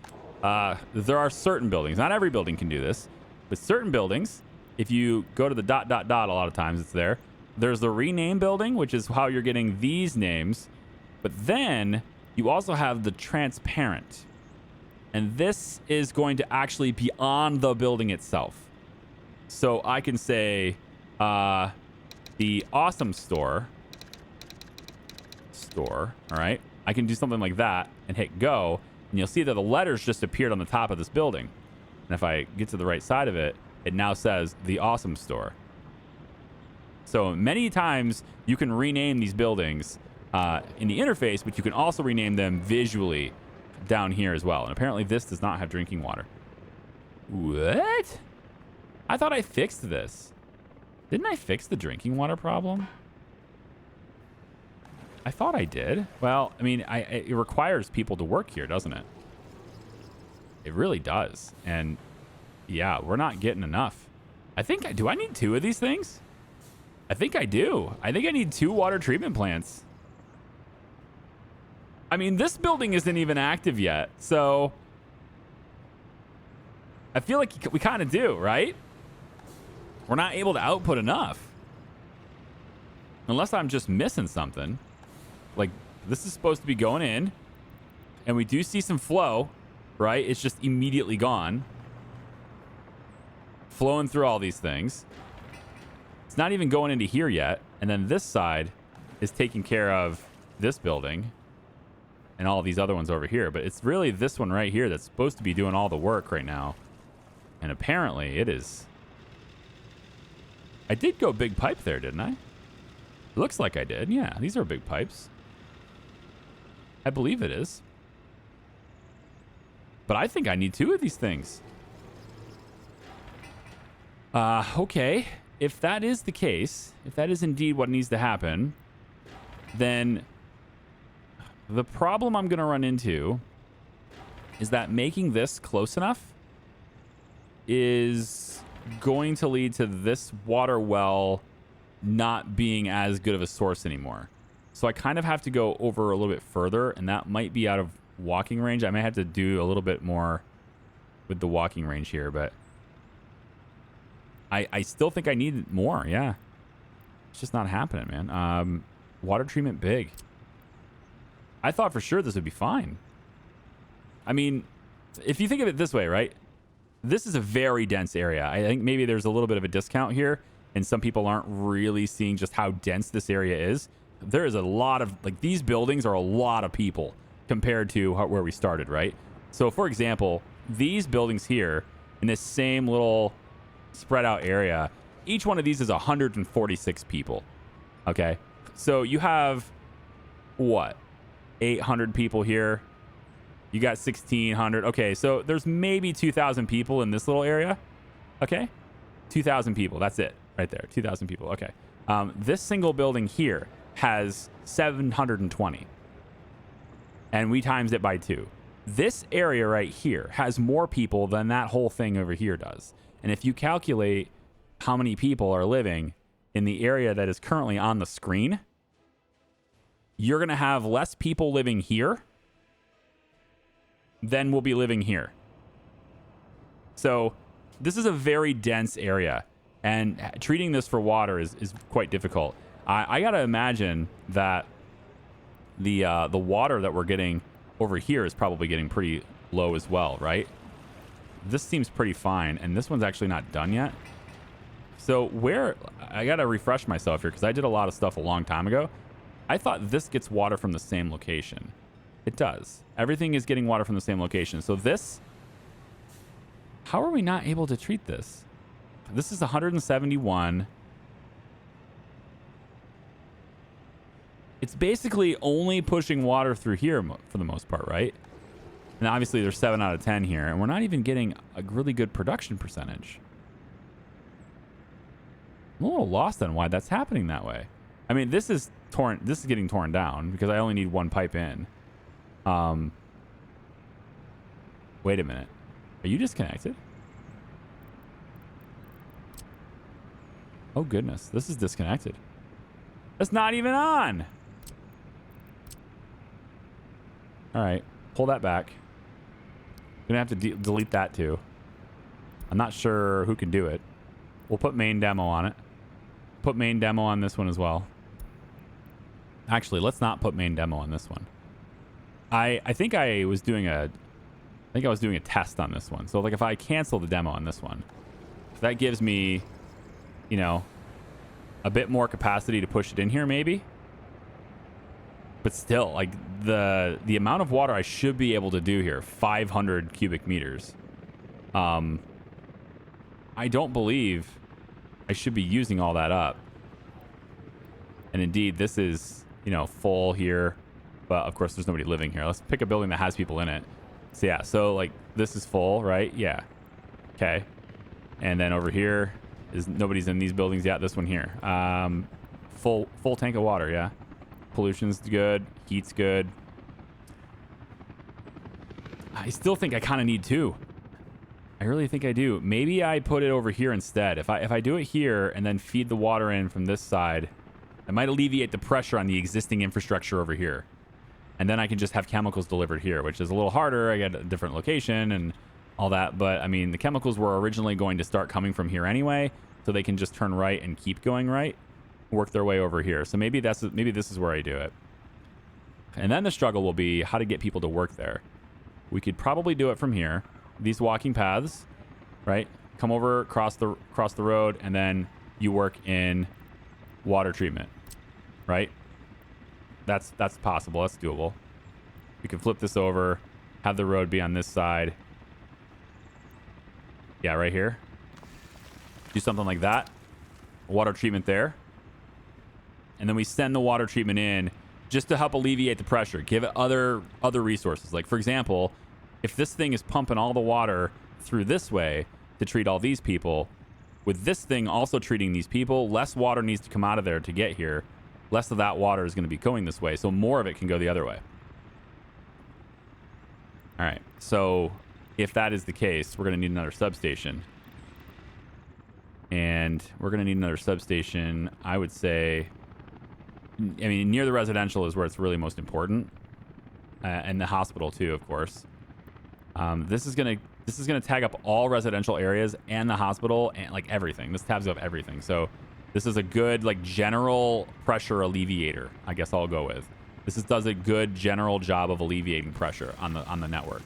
there are certain buildings. Not every building can do this, but certain buildings, if you go to the ... a lot of times it's there. There's the rename building, which is how you're getting these names. But then you also have the transparent. And this is going to actually be on the building itself. So I can say the awesome store, all right? I can do something like that and hit go, and you'll see that the letters just appeared on the top of this building. And if I get to the right side of it, it now says the awesome store. So many times you can rename these buildings in the interface, but you can also rename them visually down here as well. And apparently this does not have drinking water. What? I thought I fixed this. Didn't I fix the drinking water problem? I thought I did. Well, I mean, it requires people to work here, doesn't it? It really does. And yeah, we're not getting enough. Do I need 2 of these things? I think I do. I think I need 2 water treatment plants. I mean, this building isn't even active yet, so I feel like we kind of do, right? We're not able to output enough. Unless I'm just missing something. Like, this is supposed to be going in, and we do see some flow, right? It's just immediately gone. Flowing through all these things. It's not even going into here yet. And then this side is taking care of this building and all of these other ones over here. But it's really this one right here that's supposed to be doing all the work right now. And apparently it is. I did go big pipe there, didn't I? It looks like I did. Yeah, these are big pipes. I believe it is. But I think I need 2 of these things. Okay. If that is the case, if that is indeed what needs to happen, then the problem I'm going to run into is that making this close enough is going to lead to this water well not being as good of a source anymore. So I kind of have to go over a little bit further, and that might be out of walking range. I might have to do a little bit more with the walking range here, but I still think I need more. Yeah. It's just not happening, man. Water treatment big. I thought for sure this would be fine. I mean, if you think of it this way, right? This is a very dense area. I think maybe there's a little bit of a discount here, and some people aren't really seeing just how dense this area is. There is a lot of, like, these buildings are a lot of people compared to where we started, right? So, for example, these buildings here in this same little spread out area, each one of these is 146 people. Okay. So you have what? 800 people here. You got 1,600. Okay. So there's maybe 2,000 people in this little area. Okay. 2,000 people. That's it right there. 2,000 people. Okay. This single building here has 720. And we times it by 2. This area right here has more people than that whole thing over here does. And if you calculate how many people are living in the area that is currently on the screen, you're going to have less people living here than will be living here. So this is a very dense area, and treating this for water is quite difficult. I got to imagine that the water that we're getting over here is probably getting pretty low as well, right? This seems pretty fine, and this one's actually not done yet. So I got to refresh myself here because I did a lot of stuff a long time ago. I thought this gets water from the same location. It does. Everything is getting water from the same location. So this, how are we not able to treat this? This is 171. It's basically only pushing water through here for the most part, right? And obviously there's 7 out of 10 here, and we're not even getting a really good production percentage. I'm a little lost on why that's happening that way. I mean, this is getting torn down because I only need one pipe in. Wait a minute. Are you disconnected? Oh goodness, this is disconnected. That's not even on. All right, pull that back. Gonna have to delete that too. I'm not sure who can do it. We'll put main demo on it. Put main demo on this one as well. Actually, let's not put main demo on this one. I think I was doing a test on this one. So like if I cancel the demo on this one, that gives me, you know, a bit more capacity to push it in here maybe. But still, like the amount of water I should be able to do here, 500 cubic meters. I don't believe I should be using all that up. And indeed, this is, you know, full here. But of course, there's nobody living here. Let's pick a building that has people in it. So yeah, so like this is full, right? Yeah. Okay. And then over here is nobody's in these buildings yet. This one here. Full tank of water, yeah. Pollution's good. Heat's good. I still think I kind of need 2. I really think I do. Maybe I put it over here instead. If I do it here and then feed the water in from this side, it might alleviate the pressure on the existing infrastructure over here. And then I can just have chemicals delivered here, which is a little harder. I got a different location and all that. But, I mean, the chemicals were originally going to start coming from here anyway, so they can just turn right and keep going right, work their way over here. So maybe this is where I do it. And then the struggle will be how to get people to work there. We could probably do it from here. These walking paths, right? Come over, cross the road, and then you work in water treatment, right? That's possible. That's doable. We can flip this over, have the road be on this side. Yeah, right here. Do something like that. Water treatment there. And then we send the water treatment in just to help alleviate the pressure. Give it other resources. Like, for example, if this thing is pumping all the water through this way to treat all these people, with this thing also treating these people, less water needs to come out of there to get here. Less of that water is going to be going this way, so more of it can go the other way. All right, so if that is the case, we're going to need another substation. And we're going to need another substation, I would say. I mean, near the residential is where it's really most important. And the hospital, too, of course. This is gonna tag up all residential areas and the hospital and like everything. This tabs up everything. So this is a good like general pressure alleviator. I guess I'll go with. Does a good general job of alleviating pressure on the network.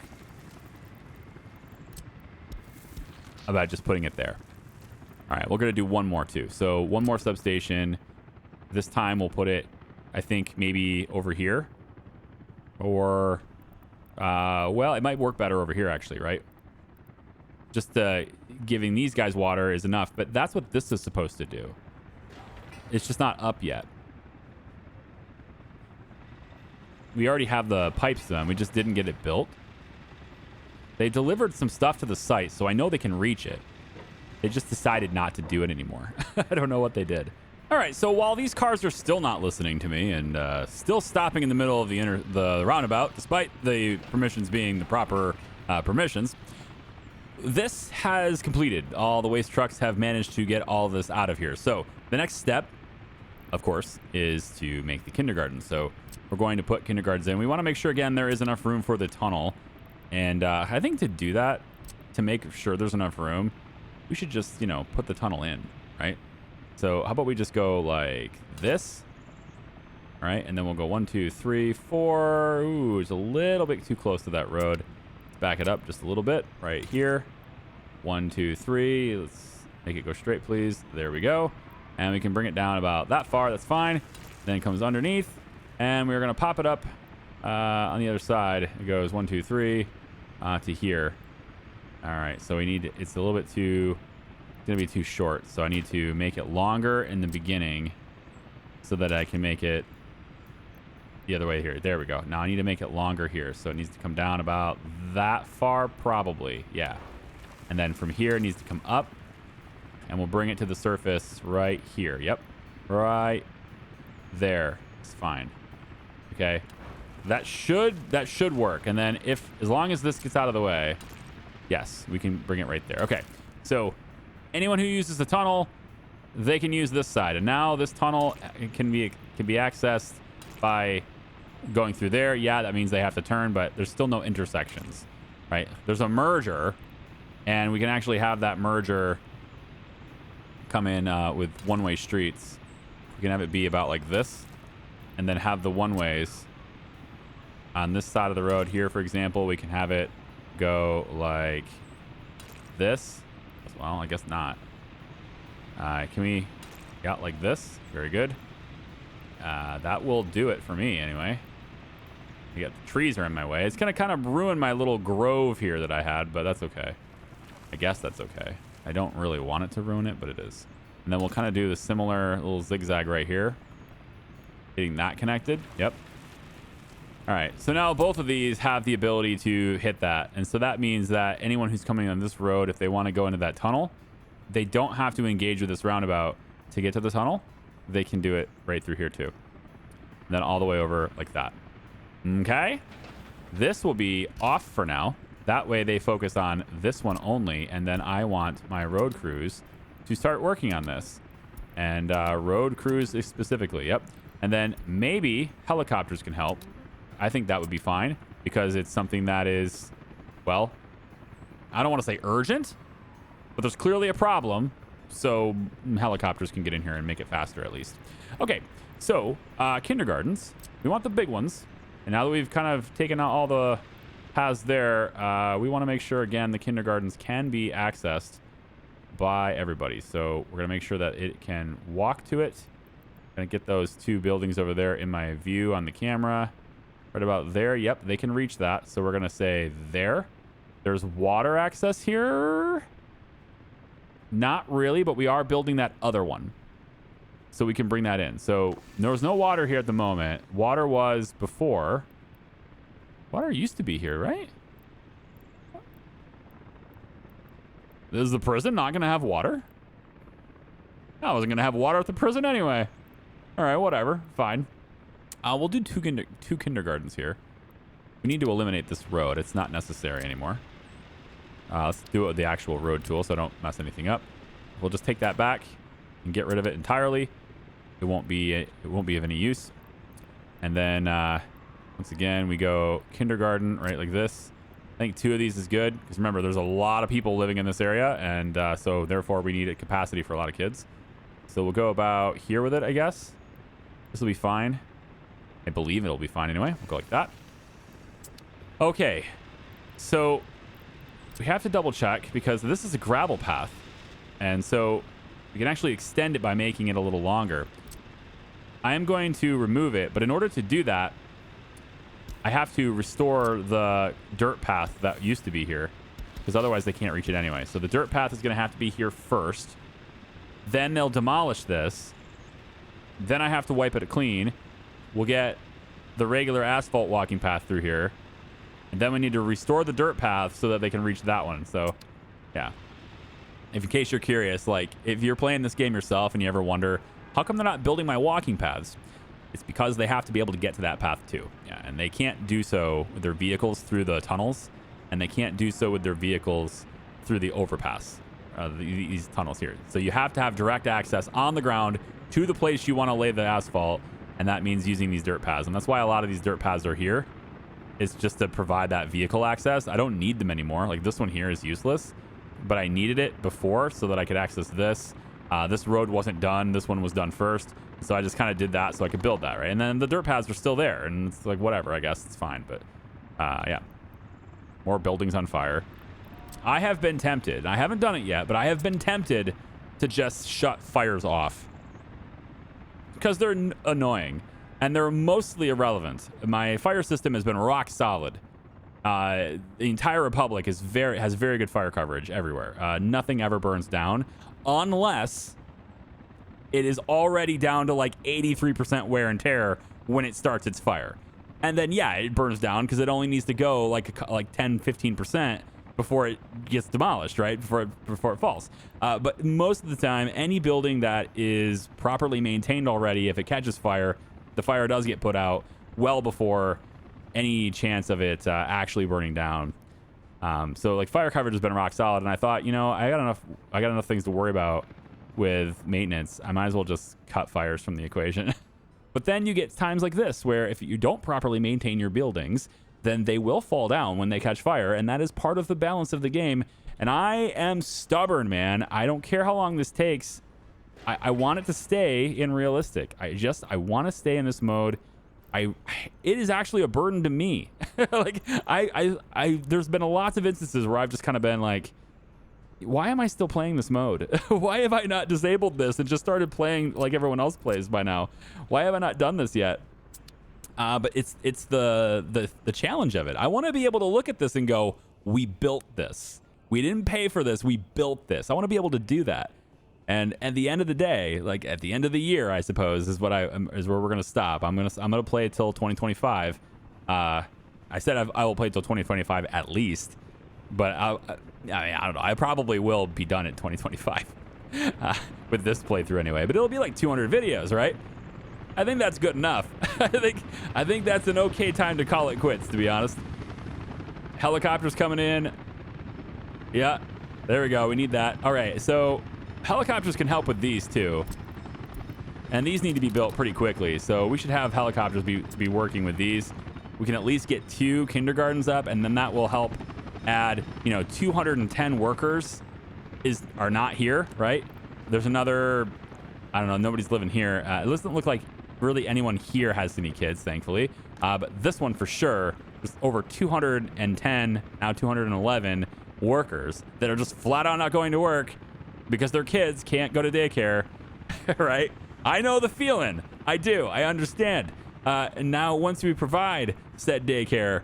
About just putting it there. All right, we're gonna do one more too. So one more substation. This time we'll put it, I think maybe over here, or. Well, it might work better over here, actually, right? Just giving these guys water is enough, but that's what this is supposed to do. It's just not up yet. We already have the pipes to them. We just didn't get it built. They delivered some stuff to the site, so I know they can reach it. They just decided not to do it anymore. I don't know what they did. All right, so while these cars are still not listening to me and still stopping in the middle of the roundabout, despite the permissions being the proper permissions, this has completed. All the waste trucks have managed to get all of this out of here. So the next step, of course, is to make the kindergarten. So we're going to put kindergartens in. We want to make sure, again, there is enough room for the tunnel. And I think to do that, to make sure there's enough room, we should just, put the tunnel in, right? So how about we just go like this, all right? And then we'll go 1, 2, 3, 4. Ooh, it's a little bit too close to that road. Let's back it up just a little bit right here. 1, 2, 3. Let's make it go straight, please. There we go. And we can bring it down about that far. That's fine. Then it comes underneath. And we're going to pop it up on the other side. It goes 1, 2, 3 to here. All right. So we need, it's a little bit too... It's going to be too short, so I need to make it longer in the beginning so that I can make it the other way here. There we go. Now I need to make it longer here, so it needs to come down about that far, probably. Yeah. And then from here, it needs to come up, and we'll bring it to the surface right here. Yep. Right there. It's fine. Okay. That should work. And then as long as this gets out of the way, yes, we can bring it right there. Okay. So anyone who uses the tunnel, they can use this side. And now this tunnel can be accessed by going through there. Yeah, that means they have to turn, but there's still no intersections, right? There's a merger, and we can actually have that merger come in with one-way streets. We can have it be about like this, and then have the one-ways on this side of the road here, for example. We can have it go like this. Well, I guess not. Can we got like this? Very good. That will do it for me anyway. The trees are in my way. It's going to kind of ruin my little grove here that I had, but that's okay. I guess that's okay. I don't really want it to ruin it, but it is. And then we'll kind of do the similar little zigzag right here. Getting that connected. Yep. All right. So now both of these have the ability to hit that. And so that means that anyone who's coming on this road, if they want to go into that tunnel, they don't have to engage with this roundabout to get to the tunnel. They can do it right through here too. And then all the way over like that. Okay. This will be off for now. That way they focus on this one only. And then I want my road crews to start working on this. And road crews specifically. Yep. And then maybe helicopters can help. I think that would be fine because it's something that is, well, I don't want to say urgent, but there's clearly a problem. So helicopters can get in here and make it faster at least. Okay, so kindergartens. We want the big ones. And now that we've kind of taken out all the paths there, we want to make sure, again, the kindergartens can be accessed by everybody. So we're going to make sure that it can walk to it. Going to get those two buildings over there in my view on the camera. Right about there. Yep, they can reach that. So we're going to say there. There's water access here. Not really, but we are building that other one. So we can bring that in. So there was no water here at the moment. Water was before. Water used to be here, right? Is the prison not going to have water? I wasn't going to have water at the prison anyway. All right, whatever. Fine. We'll do two kindergartens here. We need to eliminate this road. It's not necessary anymore. Let's do it with the actual road tool so I don't mess anything up. We'll just take that back and get rid of it entirely. It won't be of any use. And then once again, we go kindergarten right like this. I think 2 of these is good because remember, there's a lot of people living in this area, and so therefore we need a capacity for a lot of kids. So we'll go about here with it, I guess. This will be fine. I believe it'll be fine anyway. We'll go like that. Okay, so we have to double check because this is a gravel path, and so we can actually extend it by making it a little longer. I am going to remove it, but in order to do that, I have to restore the dirt path that used to be here because otherwise they can't reach it anyway. So the dirt path is going to have to be here first. Then they'll demolish this. Then I have to wipe it clean. We'll get the regular asphalt walking path through here. And then we need to restore the dirt path so that they can reach that one. So, yeah. If in case you're curious, like if you're playing this game yourself and you ever wonder, how come they're not building my walking paths? It's because they have to be able to get to that path too. Yeah, and they can't do so with their vehicles through the tunnels, and they can't do so with their vehicles through the overpass, these tunnels here. So you have to have direct access on the ground to the place you want to lay the asphalt, and that means using these dirt paths. And that's why a lot of these dirt paths are here. It's just to provide that vehicle access. I don't need them anymore. Like this one here is useless, but I needed it before so that I could access this. This road wasn't done. This one was done first. So I just kind of did that so I could build that, right? And then the dirt paths are still there. And it's like, whatever, I guess. It's fine. But, yeah. More buildings on fire. I have been tempted. I haven't done it yet, but I have been tempted to just shut fires off. Because they're annoying. And they're mostly irrelevant. My fire system has been rock solid. The entire Republic has very good fire coverage everywhere. Nothing ever burns down. Unless it is already down to like 83% wear and tear when it starts its fire. And then, yeah, it burns down because it only needs to go like 10, 15% before it gets demolished, right? Before it falls. But most of the time, any building that is properly maintained already, if it catches fire, the fire does get put out well before any chance of it actually burning down. So like fire coverage has been rock solid, and I thought, you know, I got enough things to worry about with maintenance. I might as well just cut fires from the equation. But then you get times like this where if you don't properly maintain your buildings, then they will fall down when they catch fire, and that is part of the balance of the game. And I am stubborn, man. I don't care how long this takes. I want it to stay in realistic. I want to stay in this mode. It is actually a burden to me. Like there's been lots of instances where I've just kind of been like, why am I still playing this mode? Why have I not disabled this and just started playing like everyone else plays by now? Why have I not done this yet? But it's the challenge of it. I want to be able to look at this and go, we built this. We didn't pay for this. We built this. I want to be able to do that. And at the end of the day, like at the end of the year, I suppose is where we're gonna stop. I'm gonna play it till 2025. I said I will play till 2025 at least, but I mean, I don't know. I probably will be done at 2025 with this playthrough anyway. But it'll be like 200 videos, right? I think that's good enough. I think that's an okay time to call it quits, to be honest. Helicopters coming in. Yeah, there we go. We need that. All right, so helicopters can help with these too, and these need to be built pretty quickly. So we should have helicopters be working with these. We can at least get 2 kindergartens up, and then that will help add, 210 workers are not here, right? There's another, I don't know, nobody's living here. It doesn't look like really anyone here has any kids, thankfully. But this one for sure, there's over 210, now 211 workers that are just flat out not going to work because their kids can't go to daycare, right? I know the feeling. I do. I understand. And now once we provide said daycare,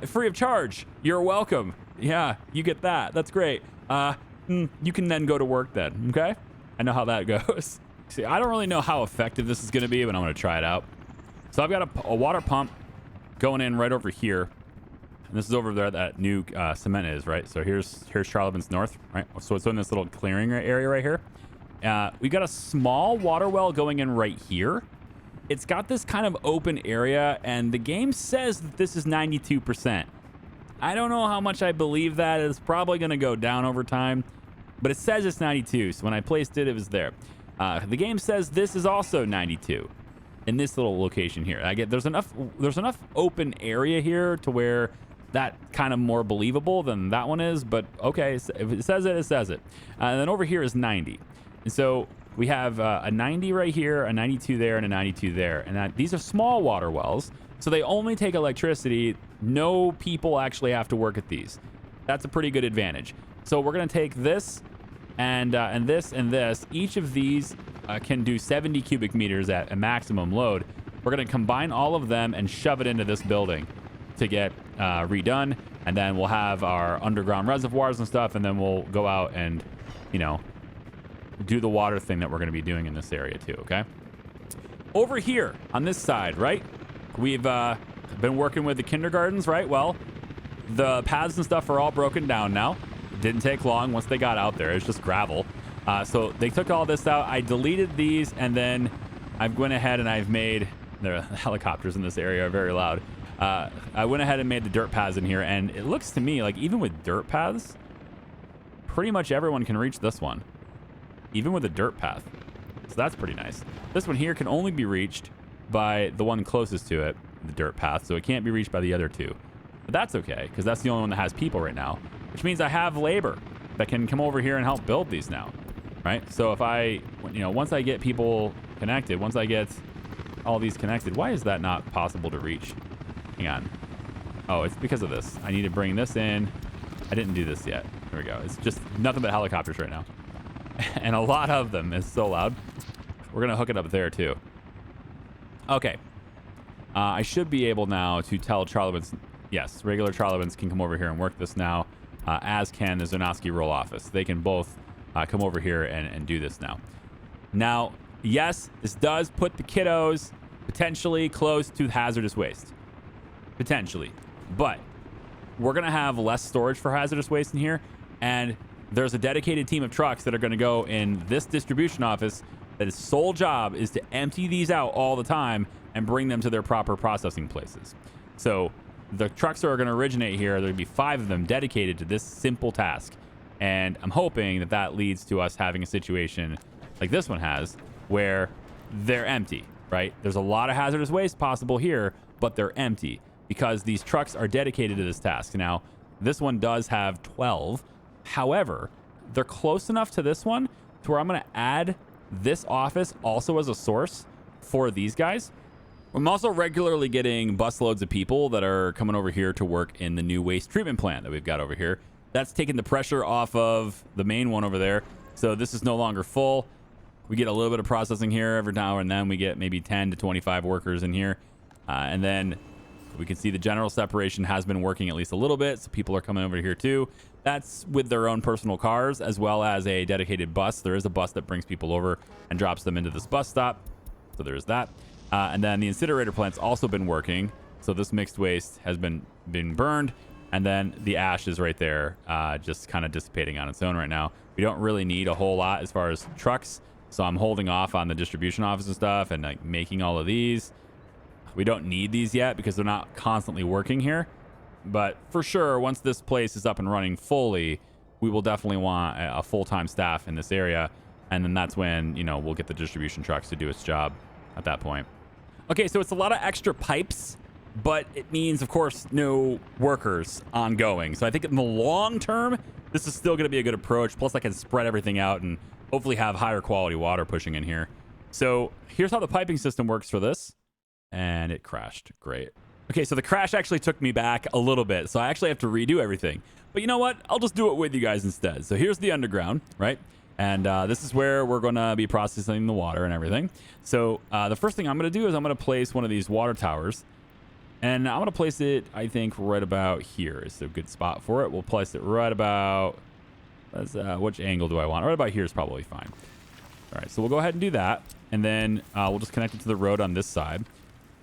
free of charge, you're welcome. Yeah, you get that. That's great. You can then go to work then, okay? I know how that goes. See, I don't really know how effective this is going to be, but I'm going to try it out. So I've got a water pump going in right over here. And this is over there that new cement is, right? So here's Charlevoix North, right? So it's in this little clearing area right here. We got a small water well going in right here. It's got this kind of open area, and the game says that this is 92%. I don't know how much I believe that. It's probably going to go down over time, but it says it's 92. So when I placed it, it was there. The game says this is also 92 in this little location here. There's enough open area here to where that kind of more believable than that one is, but okay, if it says it, it says it. And then over here is 90. And so we have a 90 right here, a 92 there, and a 92 there. And these are small water wells, so they only take electricity. No people actually have to work at these. That's a pretty good advantage. So we're going to take this and this and this. Each of these can do 70 cubic meters at a maximum load. We're going to combine all of them and shove it into this building to get redone. And then we'll have our underground reservoirs and stuff. And then we'll go out and, do the water thing that we're going to be doing in this area too, okay? Over here on this side, right? We've been working with the kindergartens, right? Well, the paths and stuff are all broken down now. It didn't take long once they got out there. It's just gravel. So they took all this out. I deleted these, and then I've went ahead and I've made... The helicopters in this area are very loud. I went ahead and made the dirt paths in here, and it looks to me like even with dirt paths, pretty much everyone can reach this one. Even with a dirt path. So that's pretty nice. This one here can only be reached by the one closest to it, the dirt path, so it can't be reached by the other two. But that's okay, because that's the only one that has people right now, which means I have labor that can come over here and help build these now, right? So if I, once I get people connected, once I get all these connected, why is that not possible to reach? Hang on. Oh, it's because of this. I need to bring this in. I didn't do this yet. There we go. It's just nothing but helicopters right now. And a lot of them. Is so loud. We're going to hook it up there too. Okay. I should be able now to tell Charlewins. Yes, regular Charlewins can come over here and work this now, as can the Zarnowski Rural Office. They can both come over here and do this now. Now, yes, this does put the kiddos potentially close to hazardous waste. Potentially. But we're going to have less storage for hazardous waste in here, and there's a dedicated team of trucks that are going to go in this distribution office that its sole job is to empty these out all the time and bring them to their proper processing places. So the trucks are going to originate here. There'll be 5 of them dedicated to this simple task. And I'm hoping that that leads to us having a situation like this one has, where they're empty, right? There's a lot of hazardous waste possible here, but they're empty because these trucks are dedicated to this task. Now, this one does have 12. However, they're close enough to this one to where I'm going to add this office also as a source for these guys. I'm also regularly getting busloads of people that are coming over here to work in the new waste treatment plant that we've got over here. That's taking the pressure off of the main one over there. So this is no longer full. We get a little bit of processing here every now and then. We get maybe 10 to 25 workers in here. And then we can see the general separation has been working at least a little bit. So people are coming over here too. That's with their own personal cars as well as a dedicated bus. There is a bus that brings people over and drops them into this bus stop. So there's that. And then the incinerator plant's also been working. So this mixed waste has been burned. And then the ash is right there, just kind of dissipating on its own right now. We don't really need a whole lot as far as trucks. So I'm holding off on the distribution office and stuff and like making all of these. We don't need these yet because they're not constantly working here. But for sure, once this place is up and running fully, we will definitely want a full-time staff in this area. And then that's when, we'll get the distribution trucks to do its job at that point. Okay, so it's a lot of extra pipes, but it means, of course, no workers ongoing. So I think in the long term, this is still going to be a good approach. Plus, I can spread everything out and hopefully have higher quality water pushing in here. So here's how the piping system works for this. And it crashed. Great. Okay, so the crash actually took me back a little bit. So I actually have to redo everything. But you know what? I'll just do it with you guys instead. So here's the underground, right? And this is where we're going to be processing the water and everything. So the first thing I'm going to do is I'm going to place one of these water towers. And I'm going to place it, I think, right about here. It's a good spot for it. We'll place it right about... which angle do I want? Right about here is probably fine. All right, so we'll go ahead and do that. And then we'll just connect it to the road on this side.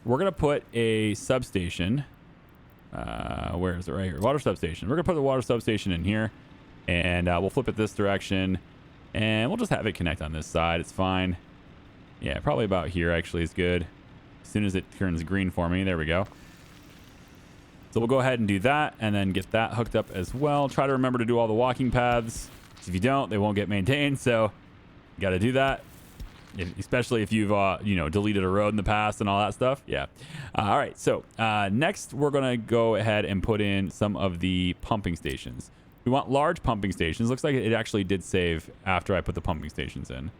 We're going to put a substation. Where is it? Right here. Water substation. We're going to put the water substation in here. And we'll flip it this direction. And we'll just have it connect on this side. It's fine. Yeah, probably about here actually is good. As soon as it turns green for me, there we go. So we'll go ahead and do that and then get that hooked up as well. Try to remember to do all the walking paths. If you don't, they won't get maintained. So you got to do that. Especially if you've, deleted a road in the past and all that stuff. Yeah. All right. So next, we're going to go ahead and put in some of the pumping stations. We want large pumping stations. Looks like it actually did save after I put the pumping stations in.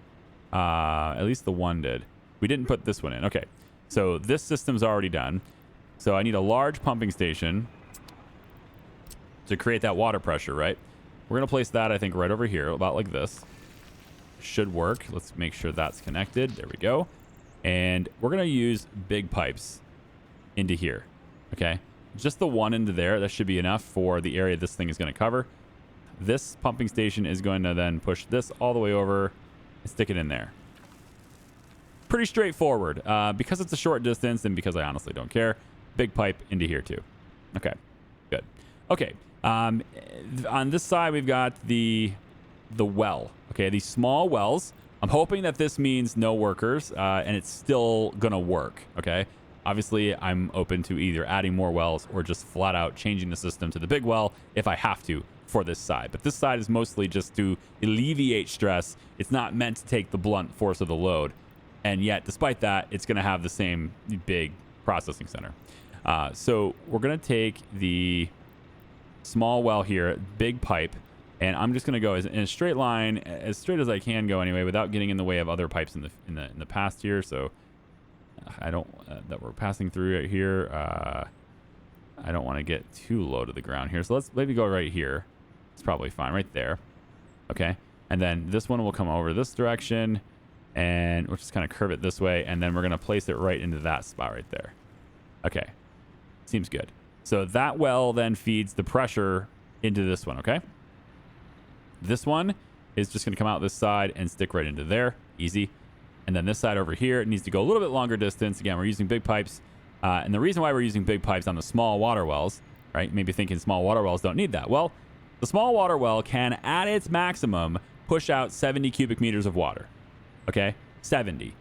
At least the one did. We didn't put this one in. Okay. So this system's already done. So I need a large pumping station to create that water pressure, right? We're going to place that, I think, right over here, about like this. Should work. Let's make sure that's connected. There we go. And we're going to use big pipes into here. Okay. Just the one into there. That should be enough for the area this thing is going to cover. This pumping station is going to then push this all the way over and stick it in there. Pretty straightforward. Because it's a short distance and because I honestly don't care, big pipe into here too. Okay. Good. Okay. On this side, we've got the well. Okay, these small wells. I'm hoping that this means no workers, and it's still gonna work. Okay, obviously I'm open to either adding more wells or just flat out changing the system to the big well if I have to for this side. But this side is mostly just to alleviate stress. It's not meant to take the blunt force of the load, and yet despite that, it's gonna have the same big processing center. So we're gonna take the small well here, big pipe. And I'm just going to go in a straight line, as straight as I can go anyway, without getting in the way of other pipes in the past here. So I don't that we're passing through right here. I don't want to get too low to the ground here. So let's maybe go right here. It's probably fine right there. Okay. And then this one will come over this direction, and we'll just kind of curve it this way. And then we're going to place it right into that spot right there. Okay. Seems good. So that well then feeds the pressure into this one. Okay. This one is just going to come out this side and stick right into there. Easy. And then this side over here, it needs to go a little bit longer distance. Again, we're using big pipes. And the reason why we're using big pipes on the small water wells, right? Maybe thinking small water wells don't need that. Well, the small water well can, at its maximum, push out 70 cubic meters of water. Okay? 70.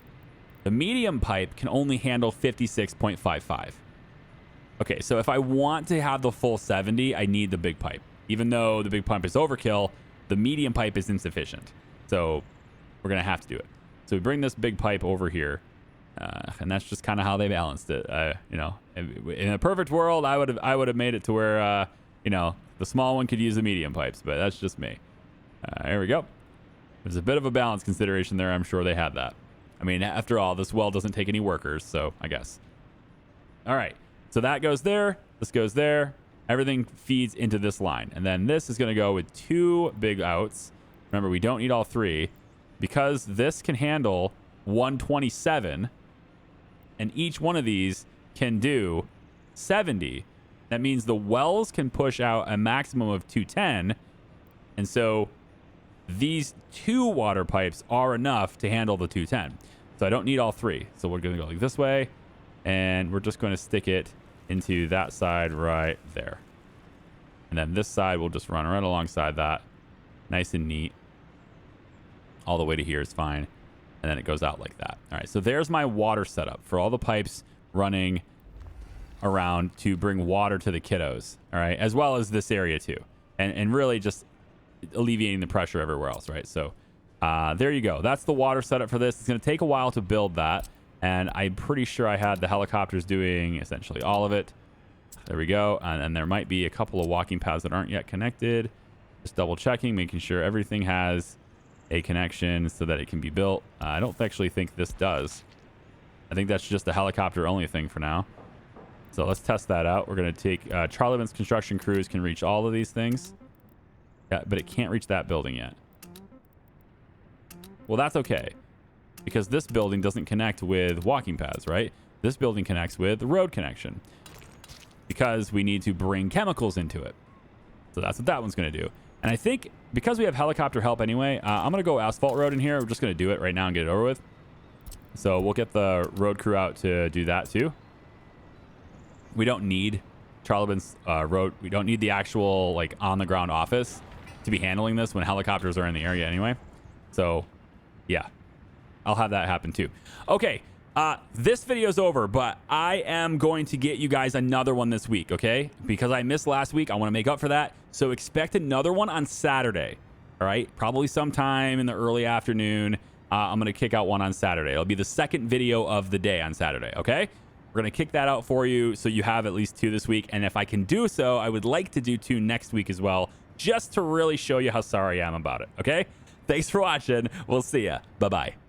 The medium pipe can only handle 56.55. Okay, so if I want to have the full 70, I need the big pipe. Even though the big pipe is overkill, the medium pipe is insufficient. So we're going to have to do it. So we bring this big pipe over here. And that's just kind of how they balanced it. In a perfect world, I would have made it to where, the small one could use the medium pipes. But that's just me. There we go. There's a bit of a balance consideration there. I'm sure they had that. I mean, after all, this well doesn't take any workers. So I guess. All right. So that goes there. This goes there. Everything feeds into this line. And then this is going to go with 2 big outs. Remember, we don't need all 3 because this can handle 127. And each one of these can do 70. That means the wells can push out a maximum of 210. And so these 2 water pipes are enough to handle the 210. So I don't need all 3. So we're going to go like this way. And we're just going to stick it into that side right there. And then this side will just run right alongside that. Nice and neat. All the way to here is fine. And then it goes out like that. All right, so there's my water setup for all the pipes running around to bring water to the kiddos. All right, as well as this area too. And really just alleviating the pressure everywhere else, right? So there you go. That's the water setup for this. It's going to take a while to build that. And I'm pretty sure I had the helicopters doing essentially all of it. There we go. And there might be a couple of walking paths that aren't yet connected. Just double checking, making sure everything has a connection so that it can be built. I don't actually think this does. I think that's just a helicopter only thing for now. So let's test that out. We're going to take Charlie Ben's construction crews can reach all of these things. Yeah, but it can't reach that building yet. Well, that's okay. Because this building doesn't connect with walking paths, right? This building connects with the road connection. Because we need to bring chemicals into it. So that's what that one's going to do. And I think because we have helicopter help anyway, I'm going to go asphalt road in here. We're just going to do it right now and get it over with. So we'll get the road crew out to do that too. We don't need Charlie Ben's road. We don't need the actual like on the ground office to be handling this when helicopters are in the area anyway. So, yeah, I'll have that happen too. Okay, this video's over, but I am going to get you guys another one this week, okay? Because I missed last week, I want to make up for that. So expect another one on Saturday, all right? Probably sometime in the early afternoon. I'm going to kick out one on Saturday. It'll be the second video of the day on Saturday, okay? We're going to kick that out for you so you have at least 2 this week. And if I can do so, I would like to do 2 next week as well, just to really show you how sorry I am about it, okay? Thanks for watching. We'll see ya. Bye-bye.